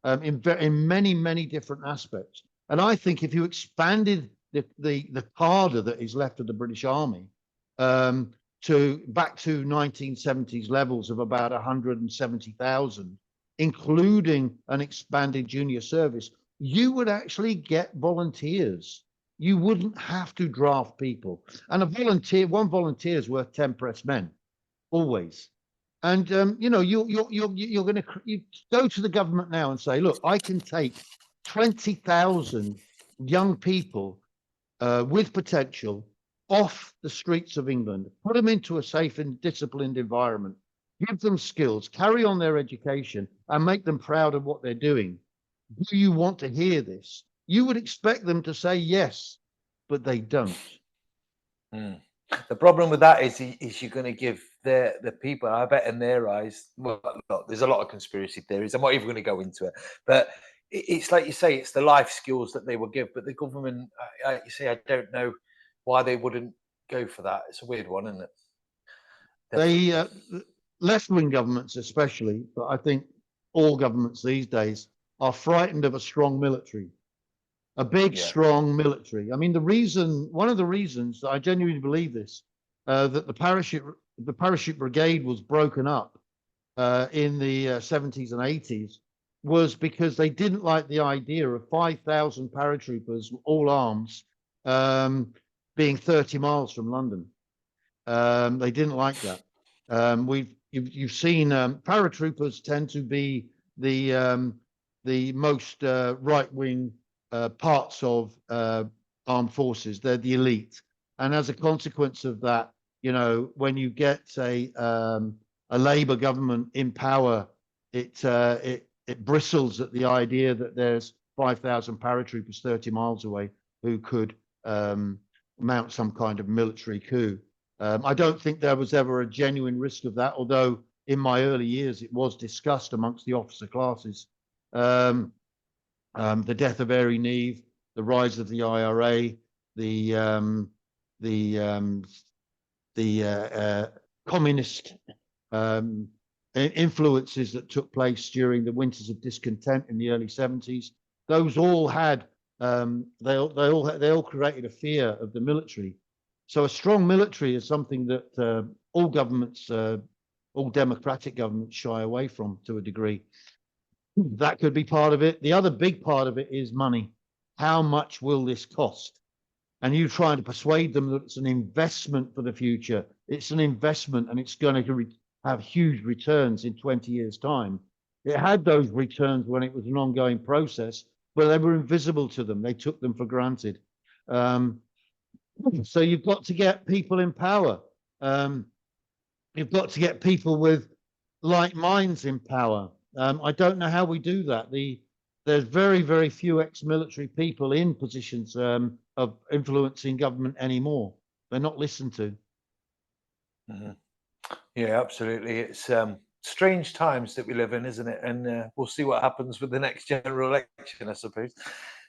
in many, many different aspects. And I think if you expanded the cadre that is left of the British Army to back to 1970s levels of about 170,000, including an expanded junior service, you would actually get volunteers. You wouldn't have to draft people. And one volunteer is worth 10 press men, always. And you know, you're going to go to the government now and say, look, I can take 20,000 young people with potential off the streets of England, put them into a safe and disciplined environment, give them skills, carry on their education, and make them proud of what they're doing. Do you want to hear this? You would expect them to say yes, but they don't. The problem with that is you're going to give the people, I bet in their eyes, well, look, there's a lot of conspiracy theories. I'm not even going to go into it, but it's like you say, it's the life skills that they will give. But the government, you say, I don't know why they wouldn't go for that. It's a weird one, isn't it? They left-wing governments especially, but I think all governments these days are frightened of a strong military, a big, strong military. I mean, one of the reasons that I genuinely believe this, that the parachute brigade was broken up in the 70s and 80s, was because they didn't like the idea of 5,000 paratroopers, all arms, being 30 miles from London. They didn't like that. You've seen paratroopers tend to be the most right-wing parts of armed forces. They're the elite, and as a consequence of that, you know, when you get a Labour government in power, it bristles at the idea that there's 5,000 paratroopers 30 miles away who could mount some kind of military coup. I don't think there was ever a genuine risk of that, although in my early years it was discussed amongst the officer classes. The death of Airey Neave, the rise of the IRA, the communist influences that took place during the winters of discontent in the early 70s. Those all had, they all created a fear of the military. So a strong military is something that all governments, all democratic governments shy away from to a degree. That could be part of it. The other big part of it is money. How much will this cost? And you trying to persuade them that it's an investment for the future. It's an investment and it's going to have huge returns in 20 years' time. It had those returns when it was an ongoing process, but they were invisible to them. They took them for granted. So you've got to get people in power. You've got to get people with like minds in power. I don't know how we do that. There's very, very few ex-military people in positions of influencing government anymore. They're not listened to. Mm-hmm. Yeah, absolutely. It's strange times that we live in, isn't it? And we'll see what happens with the next general election, I suppose.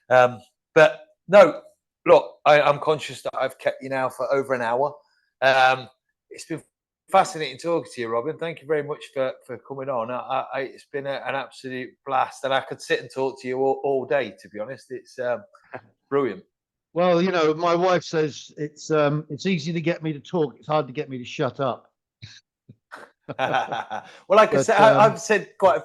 But no, look, I'm conscious that I've kept you now for over an hour. It's been fascinating talking to you, Robin. Thank you very much for coming on. It's been an absolute blast, and I could sit and talk to you all day, to be honest. It's brilliant. Well, you know, my wife says it's easy to get me to talk. It's hard to get me to shut up. Well, like I said, I've said quite a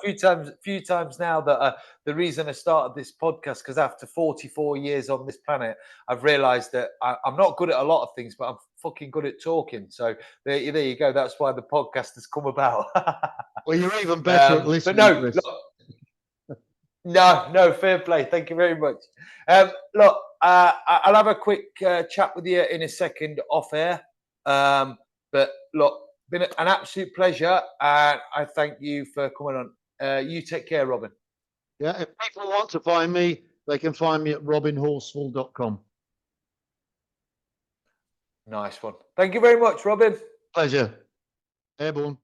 few times now that the reason I started this podcast, because after 44 years on this planet, I've realised that I'm not good at a lot of things, but I'm fucking good at talking. So there you go. That's why the podcast has come about. Well, you're even better at listening, but no, Chris. look, no, fair play. Thank you very much. Look, I'll have a quick chat with you in a second off air. But look, been an absolute pleasure, and I thank you for coming on. You take care, Robin. Yeah, if people want to find me, they can find me at robinhorsfall.com. Nice one. Thank you very much, Robin. Pleasure. Airborne.